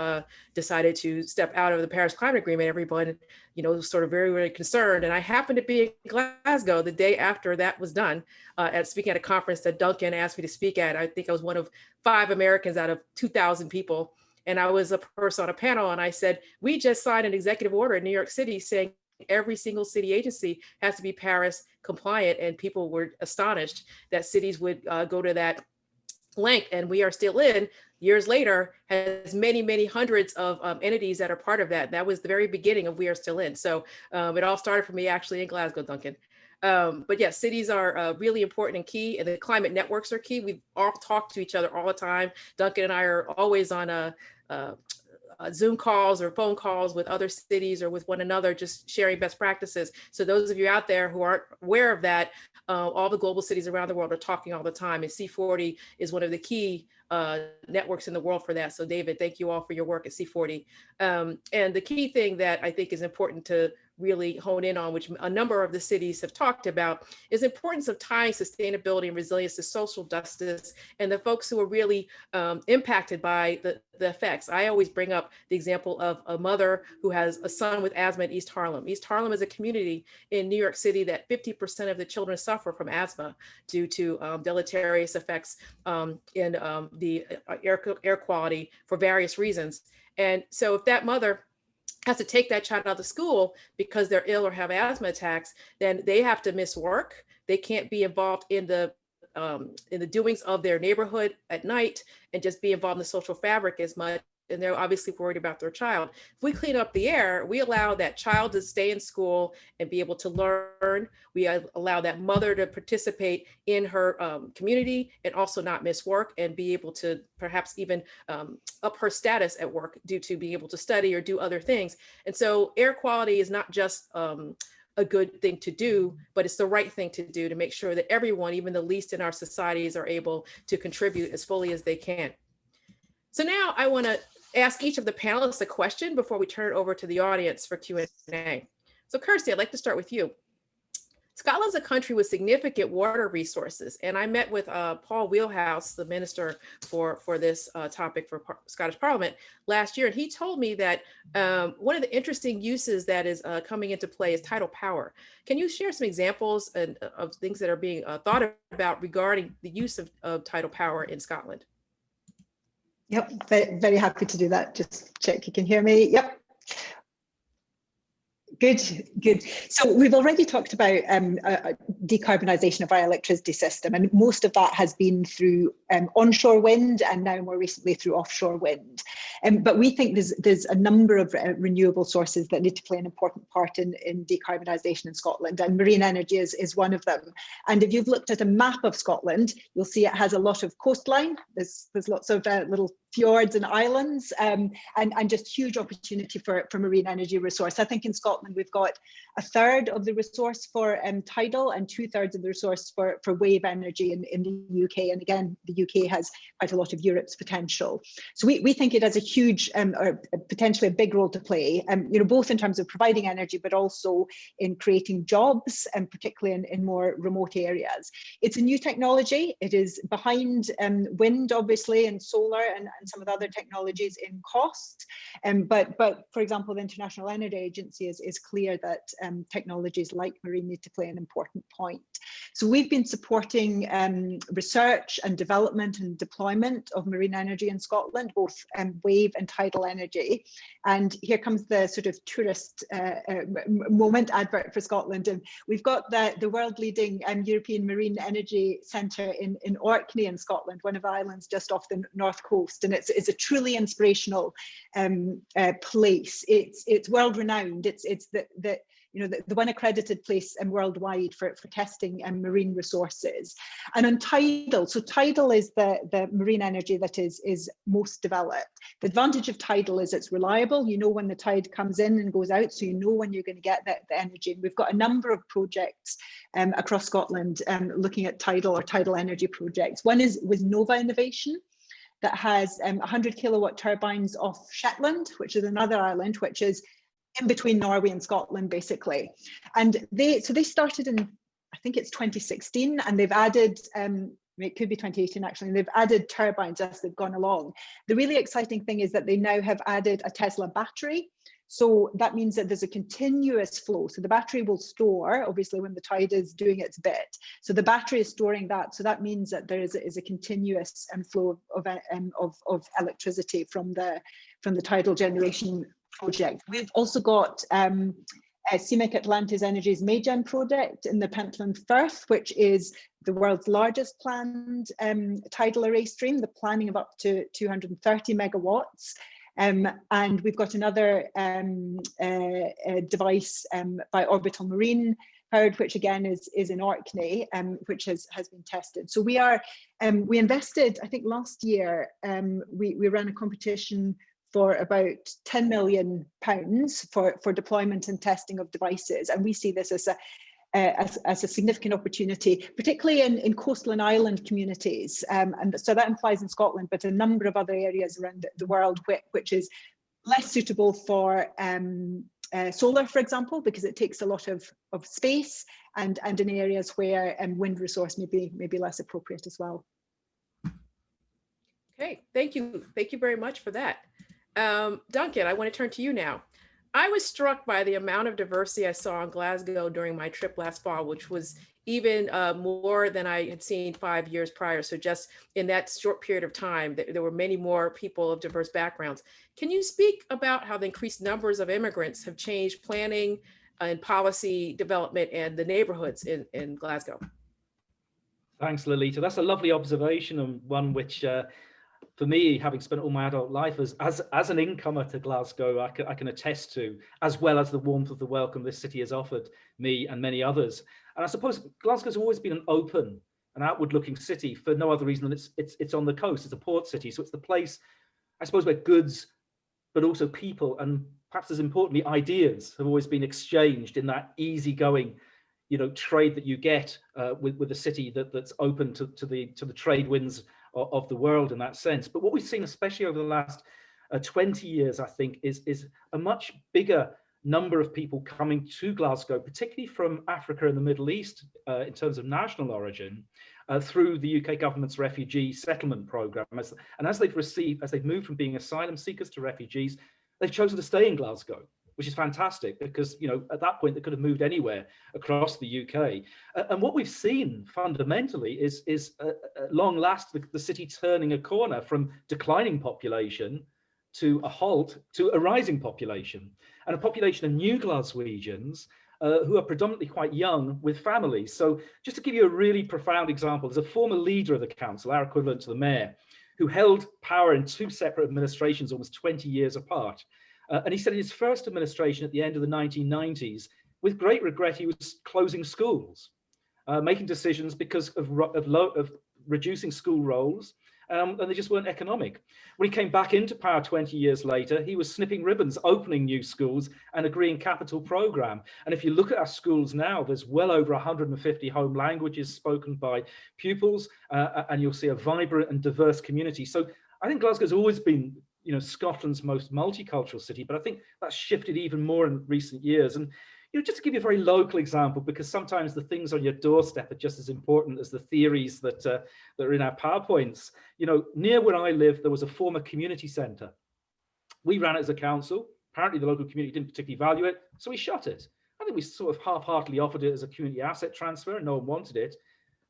decided to step out of the Paris Climate Agreement, everyone, you know, was sort of very, very concerned. And I happened to be in Glasgow the day after that was done, speaking at a conference that Duncan asked me to speak at. I think I was one of 5 Americans out of 2,000 people. And I was a person on a panel, and I said, we just signed an executive order in New York City saying every single city agency has to be Paris compliant, and people were astonished that cities would go to that length. And we are still in, years later, has many, many hundreds of entities that are part of that. That was the very beginning of We Are Still In. So it all started for me actually in Glasgow, Duncan. But yes, cities are really important and key, and the climate networks are key. We all talk to each other all the time. Duncan and I are always on Zoom calls or phone calls with other cities or with one another, just sharing best practices. So those of you out there who aren't aware of that, all the global cities around the world are talking all the time, and C40 is one of the key networks in the world for that. So David, thank you all for your work at C40. And the key thing that I think is important to really hone in on, which a number of the cities have talked about, is the importance of tying sustainability and resilience to social justice and the folks who are really impacted by the effects. I always bring up the example of a mother who has a son with asthma in East Harlem. East Harlem is a community in New York City that 50% of the children suffer from asthma due to deleterious effects in the air quality for various reasons. And so if that mother has to take that child out of school because they're ill or have asthma attacks, then they have to miss work. They can't be involved in the doings of their neighborhood at night and just be involved in the social fabric as much. And they're obviously worried about their child. If we clean up the air, we allow that child to stay in school and be able to learn. We allow that mother to participate in her community and also not miss work and be able to perhaps even up her status at work due to being able to study or do other things. And so air quality is not just a good thing to do, but it's the right thing to do to make sure that everyone, even the least in our societies, are able to contribute as fully as they can. So now I want to ask each of the panelists a question before we turn it over to the audience for Q&A. So Kirsty, I'd like to start with you. Scotland's a country with significant water resources, and I met with Paul Wheelhouse, the minister for this topic for Scottish Parliament last year, and he told me that one of the interesting uses that is coming into play is tidal power. Can you share some examples of things that are being thought about regarding the use of tidal power in Scotland? Yep, very, very happy to do that. Just check you can hear me. Yep. Good, good. So we've already talked about decarbonisation of our electricity system, and most of that has been through onshore wind and now more recently through offshore wind. But we think there's a number of renewable sources that need to play an important part in decarbonisation in Scotland, and marine energy is one of them. And if you've looked at a map of Scotland, you'll see it has a lot of coastline. There's lots of little fjords and islands, and just huge opportunity for marine energy resource. I think in Scotland we've got a third of the resource for tidal and 2/3 of the resource for wave energy in the UK. And again, the UK has quite a lot of Europe's potential. So we think it has a huge or potentially a big role to play, both in terms of providing energy, but also in creating jobs, and particularly in more remote areas. It's a new technology. It is behind wind, obviously, and solar and some of the other technologies in cost. But for example, the International Energy Agency is clear that technologies like marine need to play an important point. So we've been supporting research and development and deployment of marine energy in Scotland, both wave and tidal energy. And here comes the sort of tourist moment advert for Scotland. And we've got the world leading European Marine Energy Centre in Orkney in Scotland, one of the islands just off the north coast. And it's a truly inspirational place. It's world renowned. It's the one accredited place worldwide for testing marine resources. And on tidal, so tidal is the marine energy that is most developed. The advantage of tidal is it's reliable. You know when the tide comes in and goes out, so you know when you're going to get the energy. And we've got a number of projects across Scotland looking at tidal or tidal energy projects. One is with Nova Innovation, that has 100 kilowatt turbines off Shetland, which is another island, which is in between Norway and Scotland, basically. And they started in, I think it's 2016, and they've added, it could be 2018 actually, and they've added turbines as they've gone along. The really exciting thing is that they now have added a Tesla battery. So that means that there's a continuous flow. So the battery will store, obviously, when the tide is doing its bit. So the battery is storing that. So that means that there is a continuous flow of electricity from the tidal generation project. We've also got CMIC Atlantis Energy's Maygen project in the Pentland Firth, which is the world's largest planned tidal array stream, the planning of up to 230 megawatts. And we've got another device by Orbital Marine Powered, which again is in Orkney, which has been tested. So we invested, I think last year, we ran a competition for about £10 million for deployment and testing of devices. And we see this as a significant opportunity, particularly in coastal and island communities. And so that implies in Scotland, but a number of other areas around the world, which is less suitable for solar, for example, because it takes a lot of space, and in areas where wind resource may be less appropriate as well. Okay, thank you very much for that. Duncan, I want to turn to you now. I was struck by the amount of diversity I saw in Glasgow during my trip last fall, which was even more than I had seen 5 years prior. So just in that short period of time, there were many more people of diverse backgrounds. Can you speak about how the increased numbers of immigrants have changed planning and policy development and the neighborhoods in Glasgow? Thanks, Lolita. That's a lovely observation, and one which for me, having spent all my adult life as an incomer to Glasgow, I can attest to, as well as the warmth of the welcome this city has offered me and many others. And I suppose Glasgow's always been an open and outward-looking city for no other reason than it's on the coast. It's a port city, so it's the place, I suppose, where goods, but also people, and perhaps as importantly, ideas have always been exchanged in that easygoing, trade that you get with a city that's open to the trade winds of the world in that sense. But what we've seen, especially over the last 20 years, I think, is a much bigger number of people coming to Glasgow, particularly from Africa and the Middle East, in terms of national origin, through the UK government's refugee settlement program. And as they've moved from being asylum seekers to refugees, they've chosen to stay in Glasgow, which is fantastic because, you know, at that point they could have moved anywhere across the UK. And what we've seen fundamentally is at long last the city turning a corner from declining population to a halt to a rising population, and a population of new Glaswegians who are predominantly quite young with families. So just to give you a really profound example, there's a former leader of the council, our equivalent to the mayor, who held power in two separate administrations almost 20 years apart. And he said in his first administration at the end of the 1990s, with great regret, he was closing schools, making decisions because of reducing school rolls, and they just weren't economic. When he came back into power 20 years later, he was snipping ribbons, opening new schools and agreeing capital program. And if you look at our schools now, there's well over 150 home languages spoken by pupils, and you'll see a vibrant and diverse community. So I think Glasgow's always been, you know, Scotland's most multicultural city, but I think that's shifted even more in recent years. And, you know, just to give you a very local example, because sometimes the things on your doorstep are just as important as the theories that are in our PowerPoints. You know, near where I live, there was a former community centre. We ran it as a council. Apparently the local community didn't particularly value it, so we shut it. I think we sort of half-heartedly offered it as a community asset transfer, and no one wanted it.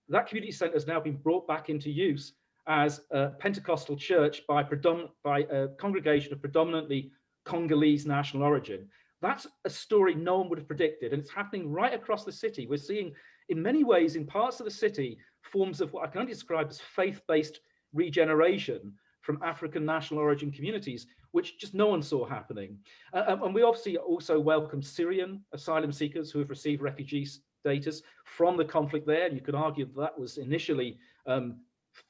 That community centre has now been brought back into use as a Pentecostal church by a congregation of predominantly Congolese national origin. That's a story no one would have predicted, and it's happening right across the city. We're seeing, in many ways, in parts of the city, forms of what I can only describe as faith-based regeneration from African national origin communities, which just no one saw happening. And we obviously also welcome Syrian asylum seekers who have received refugee status from the conflict there. And you could argue that was initially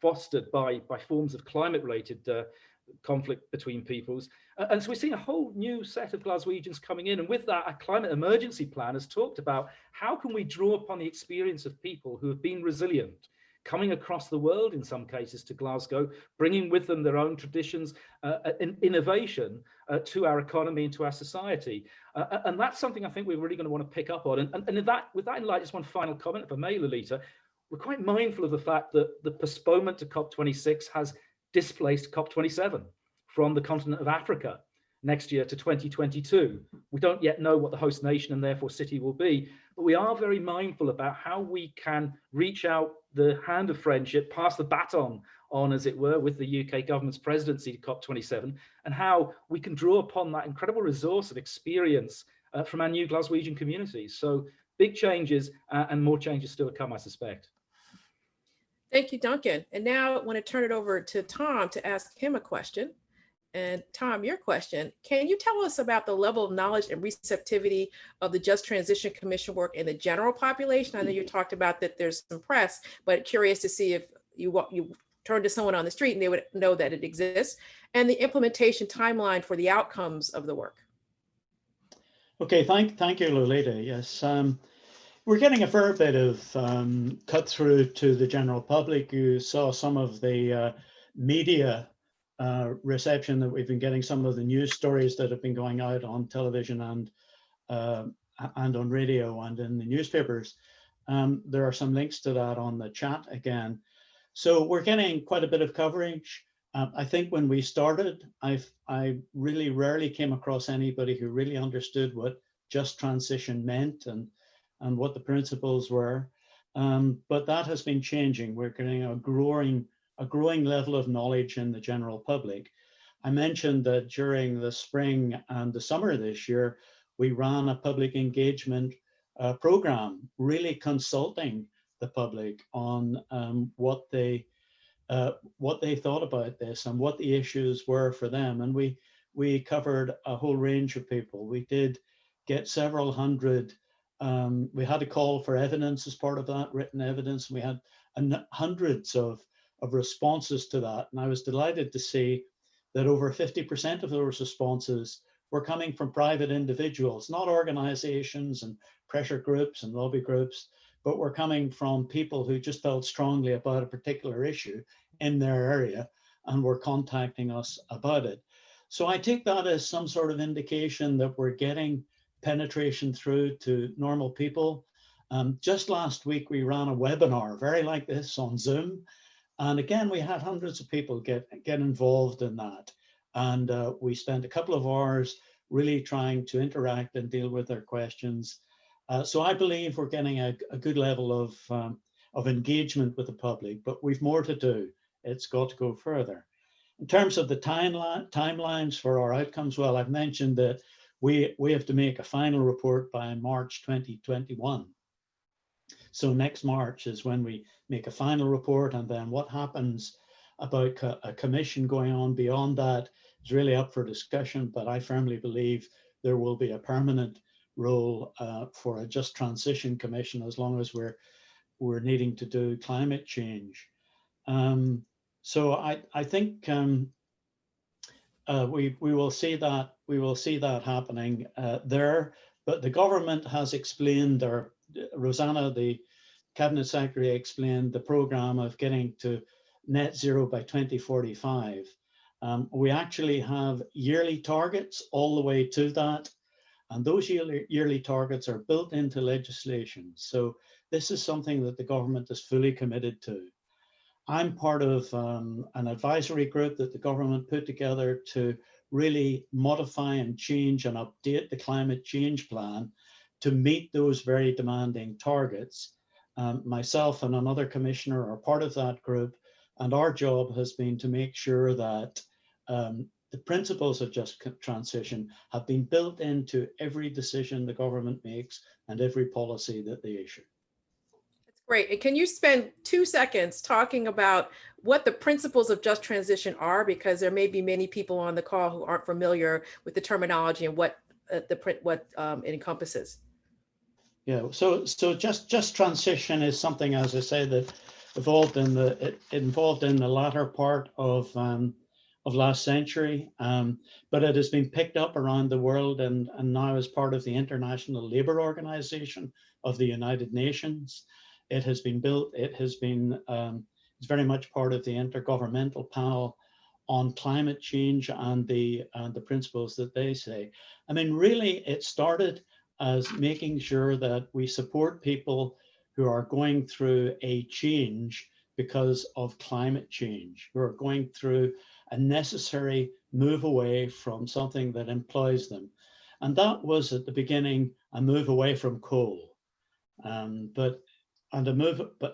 fostered by forms of climate-related conflict between peoples. And so we're seeing a whole new set of Glaswegians coming in. And with that, a climate emergency plan has talked about how can we draw upon the experience of people who have been resilient, coming across the world in some cases to Glasgow, bringing with them their own traditions and innovation to our economy and to our society. And that's something I think we're really going to want to pick up on. And with that in light, just one final comment, if I may, Lolita. We're quite mindful of the fact that the postponement to COP26 has displaced COP27 from the continent of Africa next year to 2022. We don't yet know what the host nation and therefore city will be, but we are very mindful about how we can reach out the hand of friendship, pass the baton on, as it were, with the UK government's presidency to COP27, and how we can draw upon that incredible resource of experience from our new Glaswegian communities. So big changes and more changes still to come, I suspect. Thank you, Duncan. And now I want to turn it over to Tom to ask him a question. And Tom, your question, can you tell us about the level of knowledge and receptivity of the Just Transition Commission work in the general population? I know you talked about that there's some press, but curious to see if you turn to someone on the street and they would know that it exists, and the implementation timeline for the outcomes of the work. Okay, thank you, Lolita. Yes. We're getting a fair bit of cut through to the general public. You saw some of the media reception that we've been getting, some of the news stories that have been going out on television and on radio and in the newspapers. There are some links to that on the chat again. So we're getting quite a bit of coverage. I think when we started, I really rarely came across anybody who really understood what just transition meant and what the principles were. But that has been changing. We're getting a growing level of knowledge in the general public. I mentioned that during the spring and the summer this year, we ran a public engagement program, really consulting the public on what they thought about this and what the issues were for them. And we covered a whole range of people. We did get several hundred. We had a call for evidence as part of that, written evidence. We had hundreds of responses to that. And I was delighted to see that over 50% of those responses were coming from private individuals, not organizations and pressure groups and lobby groups, but were coming from people who just felt strongly about a particular issue in their area and were contacting us about it. So I take that as some sort of indication that we're getting penetration through to normal people. Just last week, we ran a webinar very like this on Zoom. And again, we had hundreds of people get involved in that. And we spent a couple of hours really trying to interact and deal with their questions. So I believe we're getting a good level of engagement with the public, but we've more to do. It's got to go further. In terms of the timelines for our outcomes, well, I've mentioned that we have to make a final report by March 2021. So next March is when we make a final report, and then what happens about a commission going on beyond that is really up for discussion, but I firmly believe there will be a permanent role for a just transition commission as long as we're needing to do climate change. So I think we will see that happening there, but the government has explained, or Rosanna, the Cabinet Secretary, explained the program of getting to net zero by 2045. We actually have yearly targets all the way to that, and those yearly targets are built into legislation. So this is something that the government is fully committed to. I'm part of an advisory group that the government put together to really modify and change and update the climate change plan to meet those very demanding targets. Myself and another commissioner are part of that group, and our job has been to make sure that the principles of just transition have been built into every decision the government makes and every policy that they issue. That's great. And can you spend 2 seconds talking about what the principles of just transition are? Because there may be many people on the call who aren't familiar with the terminology and what it encompasses. Yeah, so just transition is something, as I say, that involved in the latter part of last century, but it has been picked up around the world and now is part of the International Labour Organization of the United Nations. It has been built. It's very much part of the Intergovernmental Panel on Climate Change and the principles that they say. I mean, really, it started as making sure that we support people who are going through a change because of climate change, who are going through a necessary move away from something that employs them. And that was at the beginning a move away from coal, but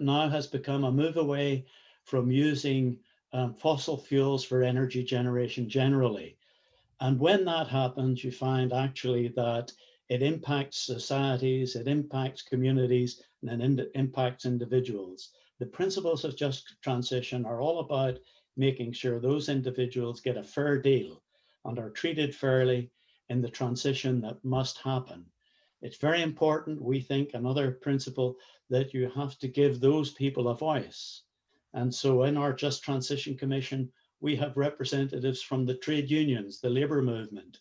now has become a move away from using fossil fuels for energy generation generally. And when that happens, you find actually that it impacts societies, it impacts communities, and it impacts individuals. The principles of just transition are all about making sure those individuals get a fair deal and are treated fairly in the transition that must happen. It's very important, we think, another principle, that you have to give those people a voice. And so in our Just Transition Commission, we have representatives from the trade unions, the labor movement,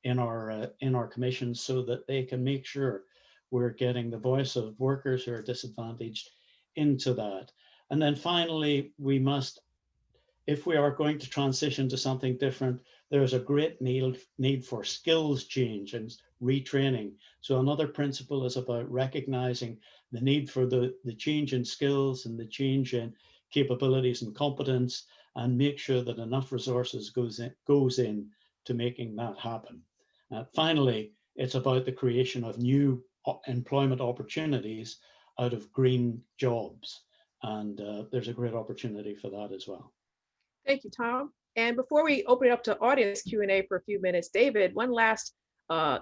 in our commission, so that they can make sure we're getting the voice of workers who are disadvantaged into that. And then finally, we must, if we are going to transition to something different, there's a great need for skills change and retraining. So another principle is about recognizing the need for the change in skills and the change in capabilities and competence, and make sure that enough resources goes in to making that happen. Finally, it's about the creation of new employment opportunities out of green jobs. And there's a great opportunity for that as well. Thank you, Tom. And before we open it up to audience Q&A for a few minutes, David, one last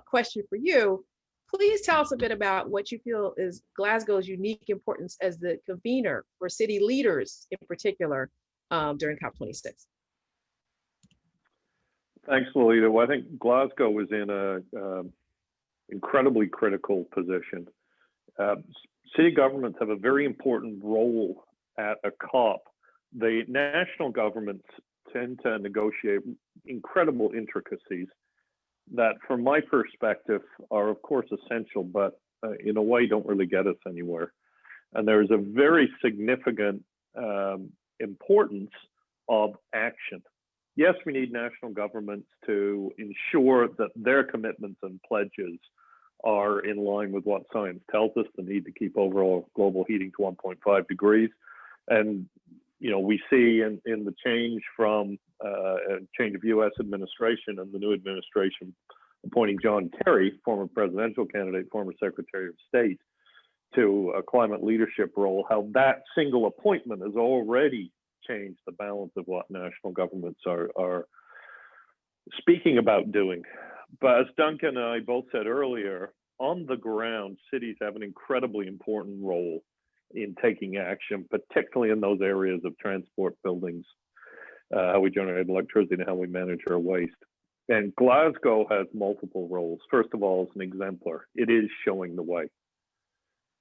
question for you. Please tell us a bit about what you feel is Glasgow's unique importance as the convener for city leaders in particular during COP26. Thanks, Lolita. Well, I think Glasgow is in an incredibly critical position. City governments have a very important role at a COP. The national governments tend to negotiate incredible intricacies that, from my perspective, are of course essential, but in a way don't really get us anywhere. And there's a very significant importance of action. Yes, we need national governments to ensure that their commitments and pledges are in line with what science tells us, the need to keep overall global heating to 1.5 degrees. And, you know, we see in the change from a change of US administration and the new administration appointing John Kerry, former presidential candidate, former Secretary of State, to a climate leadership role, how that single appointment has already changed the balance of what national governments are speaking about doing. But as Duncan and I both said earlier, on the ground, cities have an incredibly important role in taking action, particularly in those areas of transport, buildings, how we generate electricity, and how we manage our waste. And Glasgow has multiple roles. First of all, as an exemplar, it is showing the way.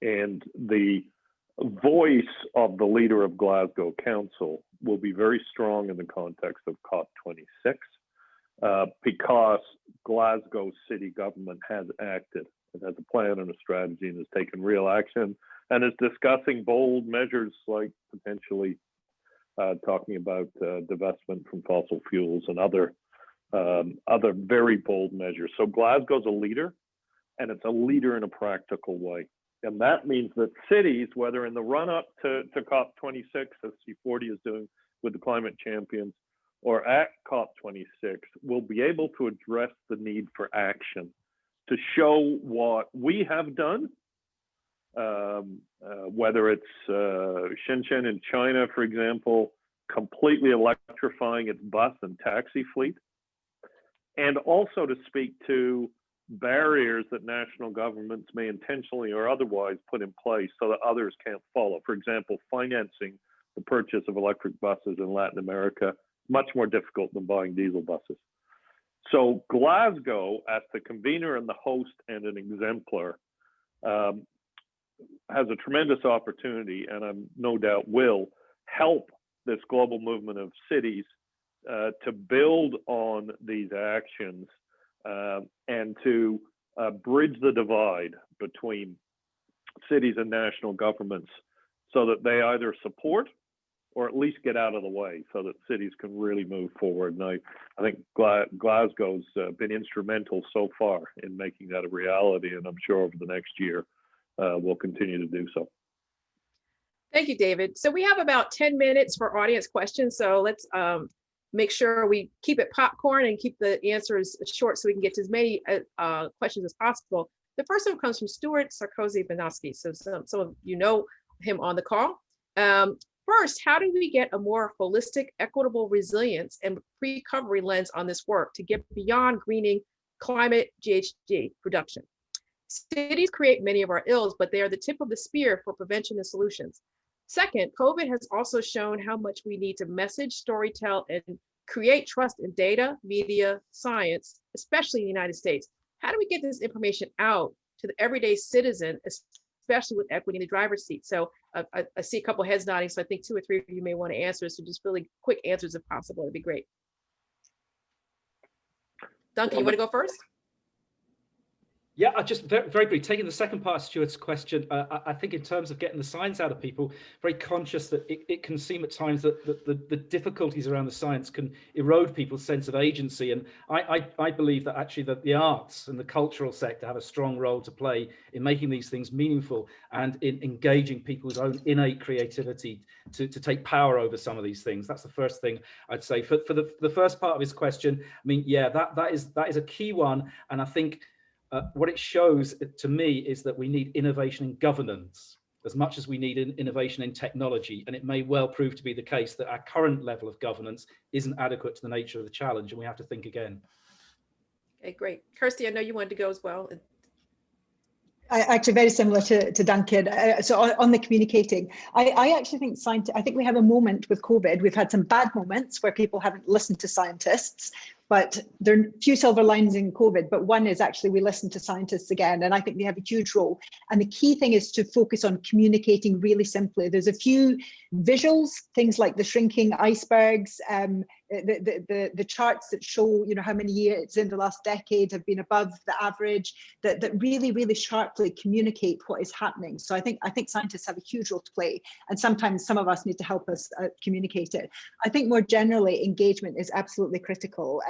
And the voice of the leader of Glasgow Council will be very strong in the context of COP26 because Glasgow city government has acted. It has a plan and a strategy and has taken real action and is discussing bold measures like potentially talking about divestment from fossil fuels and other very bold measures. So Glasgow's a leader, and it's a leader in a practical way. And that means that cities, whether in the run-up to COP26, as C40 is doing with the climate champions, or at COP26, will be able to address the need for action to show what we have done, whether it's Shenzhen in China, for example, completely electrifying its bus and taxi fleet, and also to speak to barriers that national governments may intentionally or otherwise put in place so that others can't follow. For example, financing the purchase of electric buses in Latin America, much more difficult than buying diesel buses. So Glasgow, as the convener and the host and an exemplar, has a tremendous opportunity, and I'm no doubt will help this global movement of cities to build on these actions and to bridge the divide between cities and national governments so that they either support or at least get out of the way so that cities can really move forward. And I think Glasgow's been instrumental so far in making that a reality, and I'm sure over the next year we'll continue to do so. Thank you, David. So we have about 10 minutes for audience questions. So let's make sure we keep it popcorn and keep the answers short so we can get to as many questions as possible. The first one comes from Stuart Sarkozy-Banoski. So some of you know him on the call. First, how do we get a more holistic, equitable resilience and recovery lens on this work to get beyond greening climate GHG production? Cities create many of our ills, but they are the tip of the spear for prevention and solutions. Second, COVID has also shown how much we need to message, storytell, and create trust in data, media, science, especially in the United States. How do we get this information out to the everyday citizen, especially with equity in the driver's seat? So I see a couple heads nodding, so I think 2 or 3 of you may want to answer. So just really quick answers if possible, it'd be great. Duncan, you want to go first? Yeah, I just very briefly, taking the second part of Stuart's question, I think in terms of getting the science out of people, very conscious that it can seem at times that the difficulties around the science can erode people's sense of agency. And I believe that actually that the arts and the cultural sector have a strong role to play in making these things meaningful and in engaging people's own innate creativity to take power over some of these things. That's the first thing I'd say. For the first part of his question, I mean, yeah, that is a key one. And I think what it shows to me is that we need innovation in governance as much as we need innovation in technology. And it may well prove to be the case that our current level of governance isn't adequate to the nature of the challenge, and we have to think again. Okay, great. Kirsty, I know you wanted to go as well. Actually, very similar to Duncan. So on the communicating, I actually think I think we have a moment with COVID. We've had some bad moments where people haven't listened to scientists, but there are few silver linings in COVID. But one is actually we listen to scientists again, and I think they have a huge role. And the key thing is to focus on communicating really simply. There's a few visuals, things like the shrinking icebergs, the charts that show, you know, how many years in the last decade have been above the average, that really, really sharply communicate what is happening. So I think scientists have a huge role to play, and sometimes some of us need to help us communicate it. I think more generally, engagement is absolutely critical.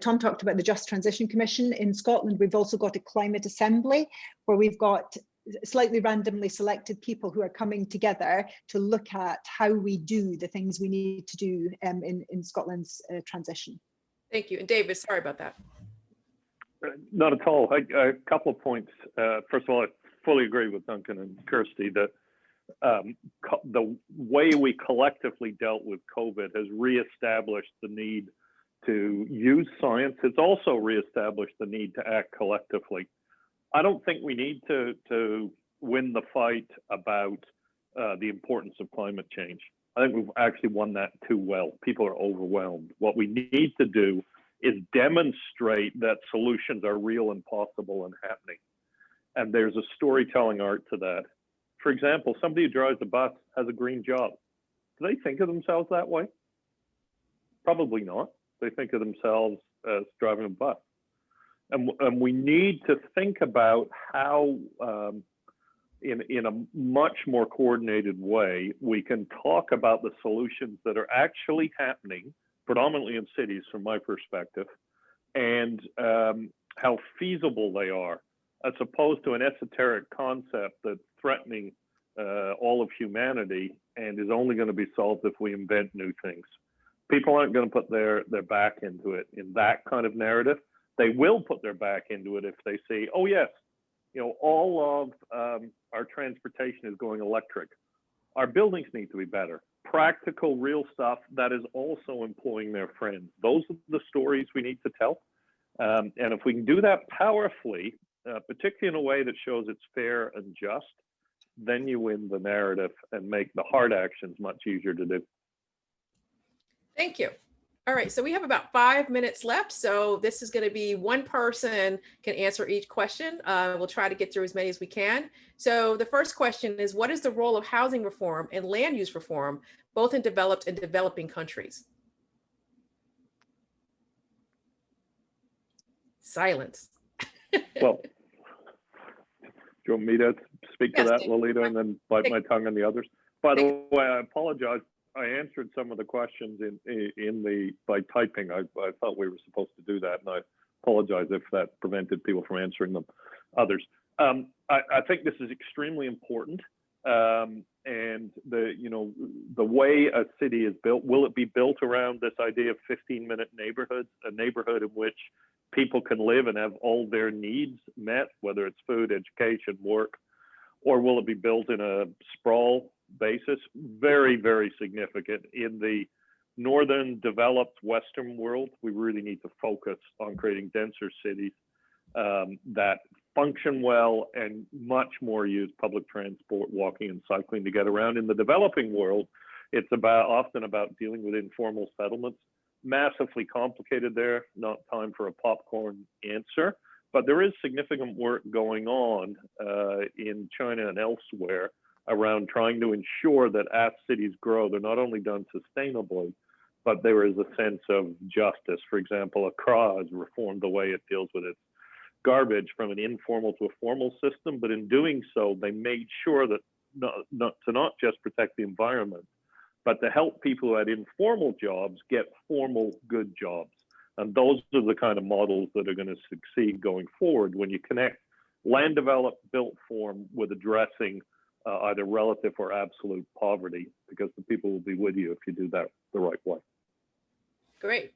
Tom talked about the Just Transition Commission. In Scotland, we've also got a climate assembly where we've got slightly randomly selected people who are coming together to look at how we do the things we need to do in Scotland's transition. Thank you. And David, sorry about that. Not at all. A couple of points. First of all, I fully agree with Duncan and Kirsty that the way we collectively dealt with COVID has reestablished the need to use science. It's also reestablished the need to act collectively. I don't think we need to win the fight about the importance of climate change. I think we've actually won that too well. People are overwhelmed. What we need to do is demonstrate that solutions are real and possible and happening. And there's a storytelling art to that. For example, somebody who drives a bus has a green job. Do they think of themselves that way? Probably not. They think of themselves as driving a bus. And we need to think about how, in a much more coordinated way, we can talk about the solutions that are actually happening, predominantly in cities from my perspective, and how feasible they are, as opposed to an esoteric concept that's threatening all of humanity and is only going to be solved if we invent new things. People aren't going to put their back into it in that kind of narrative. They will put their back into it if they see, oh yes, you know, all of our transportation is going electric. Our buildings need to be better. Practical, real stuff that is also employing their friends. Those are the stories we need to tell. And if we can do that powerfully, particularly in a way that shows it's fair and just, then you win the narrative and make the hard actions much easier to do. Thank you. All right, so we have about 5 minutes left. So this is going to be one person can answer each question. We'll try to get through as many as we can. So the first question is, what is the role of housing reform and land use reform, both in developed and developing countries? Silence. Well, do you want me to speak to that, Dave. Lolita, and then bite my tongue on the others? By the way, I apologize. I answered some of the questions by typing. I thought we were supposed to do that, and I apologize if that prevented people from answering them. Others, I think this is extremely important. And the way a city is built, will it be built around this idea of 15-minute neighborhoods, a neighborhood in which people can live and have all their needs met, whether it's food, education, work, or will it be built in a sprawl basis? Very, very significant. In the northern developed Western world, we really need to focus on creating denser cities that function well and much more use public transport, walking and cycling to get around. In the developing world, it's often about dealing with informal settlements. Massively complicated there, not time for a popcorn answer, but there is significant work going on in China and elsewhere around trying to ensure that as cities grow, they're not only done sustainably, but there is a sense of justice. For example, Accra has reformed the way it deals with its garbage from an informal to a formal system, but in doing so, they made sure that not just protect the environment, but to help people who had informal jobs get formal good jobs. And those are the kind of models that are going to succeed going forward when you connect land developed, built form with addressing either relative or absolute poverty, because the people will be with you if you do that the right way. Great.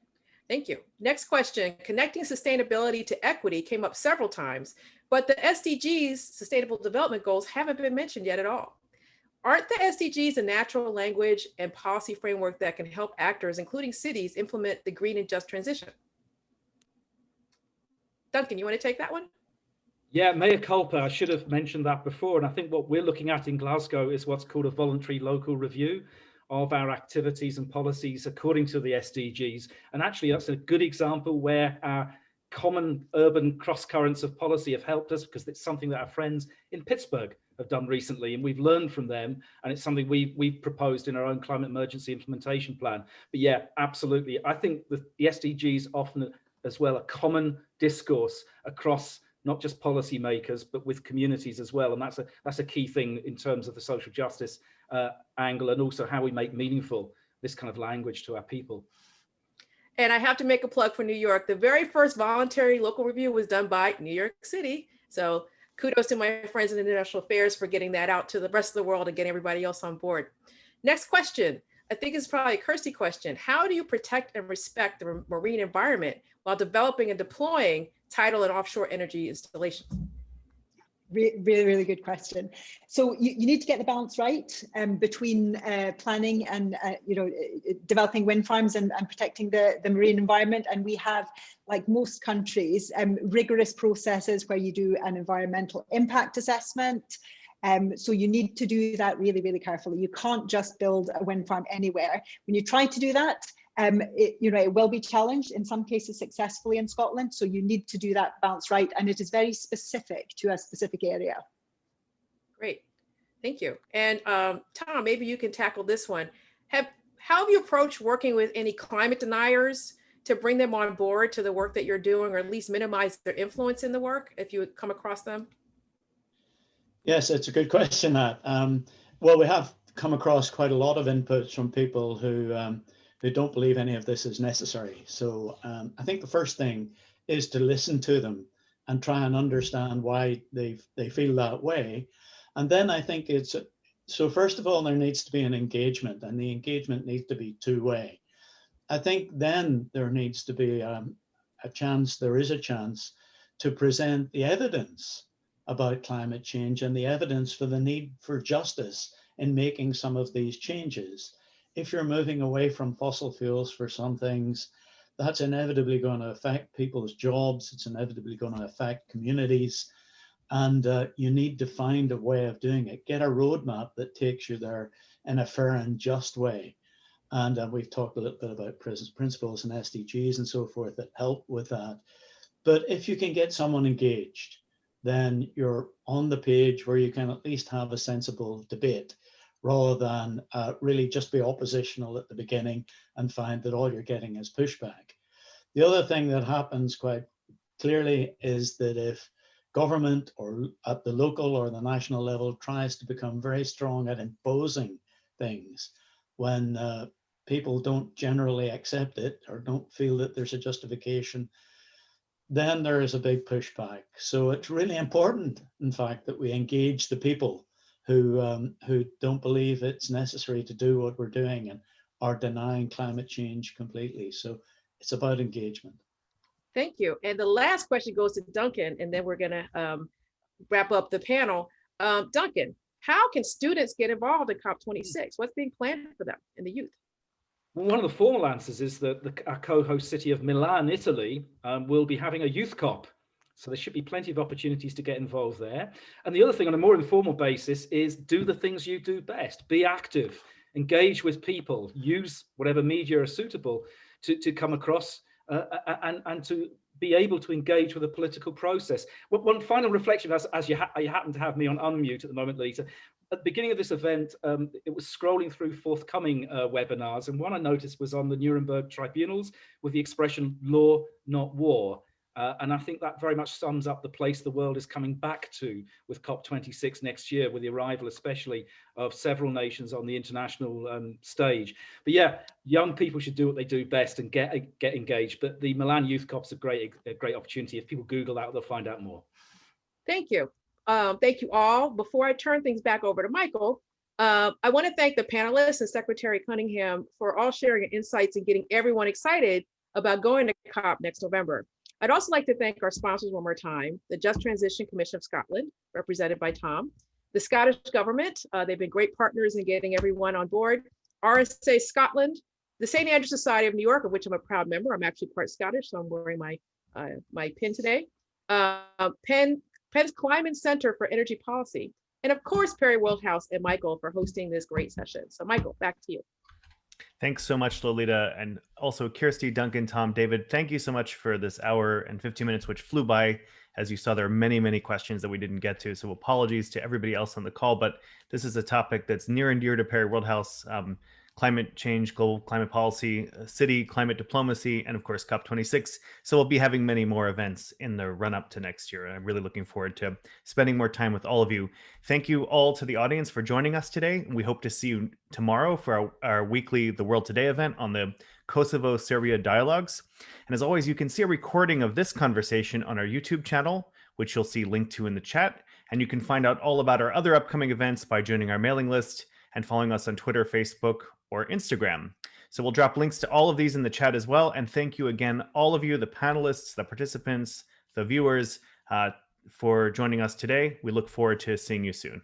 Thank you. Next question. Connecting sustainability to equity came up several times, but the SDGs, Sustainable Development Goals, haven't been mentioned yet at all. Aren't the SDGs a natural language and policy framework that can help actors, including cities, implement the green and just transition? Duncan, you want to take that one? Yeah, mea culpa. I should have mentioned that before. And I think what we're looking at in Glasgow is what's called a voluntary local review of our activities and policies according to the SDGs. And actually, that's a good example where our common urban cross currents of policy have helped us, because it's something that our friends in Pittsburgh have done recently, and we've learned from them, and it's something we've proposed in our own climate emergency implementation plan. But yeah, absolutely. I think the SDGs often as well a common discourse across not just policymakers, but with communities as well. And that's a key thing in terms of the social justice angle, and also how we make meaningful this kind of language to our people. And I have to make a plug for New York. The very first voluntary local review was done by New York City. So kudos to my friends in international affairs for getting that out to the rest of the world and getting everybody else on board. Next question. I think it's probably a Kirsty question. How do you protect and respect the marine environment while developing and deploying tidal and offshore energy installations? Really, really good question. So you need to get the balance right between planning and developing wind farms and protecting the marine environment. And we have, like most countries, rigorous processes where you do an environmental impact assessment. So you need to do that really, really carefully. You can't just build a wind farm anywhere. When you try to do that, it will be challenged, in some cases successfully in Scotland. So you need to do that balance right. And it is very specific to a specific area. Great. Thank you. And Tom, maybe you can tackle this one. How have you approached working with any climate deniers to bring them on board to the work that you're doing, or at least minimize their influence in the work if you would come across them? Yes, it's a good question, Matt. Well, we have come across quite a lot of inputs from people who don't believe any of this is necessary. So I think the first thing is to listen to them and try and understand why they feel that way. And then I think so first of all, there needs to be an engagement, and the engagement needs to be two-way. I think then there needs to be there is a chance to present the evidence about climate change and the evidence for the need for justice in making some of these changes. If you're moving away from fossil fuels for some things, that's inevitably going to affect people's jobs. It's inevitably going to affect communities. And you need to find a way of doing it. Get a roadmap that takes you there in a fair and just way. And we've talked a little bit about principles and SDGs and so forth that help with that. But if you can get someone engaged, then you're on the page where you can at least have a sensible debate, rather than really just be oppositional at the beginning and find that all you're getting is pushback. The other thing that happens quite clearly is that if government, or at the local or the national level, tries to become very strong at imposing things when people don't generally accept it or don't feel that there's a justification, then there is a big pushback. So it's really important, in fact, that we engage the people who don't believe it's necessary to do what we're doing and are denying climate change completely. So it's about engagement. Thank you. And the last question goes to Duncan, and then we're going to wrap up the panel. Duncan, how can students get involved in COP26? What's being planned for them and the youth? Well, one of the formal answers is that our co-host city of Milan, Italy, will be having a youth COP. So there should be plenty of opportunities to get involved there. And the other thing on a more informal basis is do the things you do best. Be active, engage with people, use whatever media are suitable to come across and to be able to engage with the political process. One final reflection, as you happen to have me on unmute at the moment, Lisa. At the beginning of this event, it was scrolling through forthcoming webinars, and one I noticed was on the Nuremberg tribunals with the expression "law, not war." And I think that very much sums up the place the world is coming back to with COP26 next year, with the arrival especially of several nations on the international stage. But yeah, young people should do what they do best and get engaged. But the Milan Youth COP is a great opportunity. If people Google that, they'll find out more. Thank you. Thank you all. Before I turn things back over to Michael, I want to thank the panelists and Secretary Cunningham for all sharing insights and getting everyone excited about going to COP next November. I'd also like to thank our sponsors one more time, the Just Transition Commission of Scotland, represented by Tom, the Scottish Government, they've been great partners in getting everyone on board, RSA Scotland, the St. Andrews Society of New York, of which I'm a proud member. I'm actually part Scottish, so I'm wearing my pin today. Penn's Climate Center for Energy Policy, and of course, Perry Worldhouse and Michael for hosting this great session. So Michael, back to you. Thanks so much, Lolita, and also Kirsty, Duncan, Tom, David. Thank you so much for this hour and 15 minutes, which flew by. As you saw, there are many, many questions that we didn't get to, so apologies to everybody else on the call, but this is a topic that's near and dear to Perry Worldhouse. Climate change, global climate policy, city climate diplomacy, and of course COP26. So we'll be having many more events in the run up to next year. And I'm really looking forward to spending more time with all of you. Thank you all to the audience for joining us today. We hope to see you tomorrow for our weekly The World Today event on the Kosovo-Serbia dialogues. And as always, you can see a recording of this conversation on our YouTube channel, which you'll see linked to in the chat. And you can find out all about our other upcoming events by joining our mailing list and following us on Twitter, Facebook, or Instagram. So we'll drop links to all of these in the chat as well. And thank you again, all of you, the panelists, the participants, the viewers, for joining us today. We look forward to seeing you soon.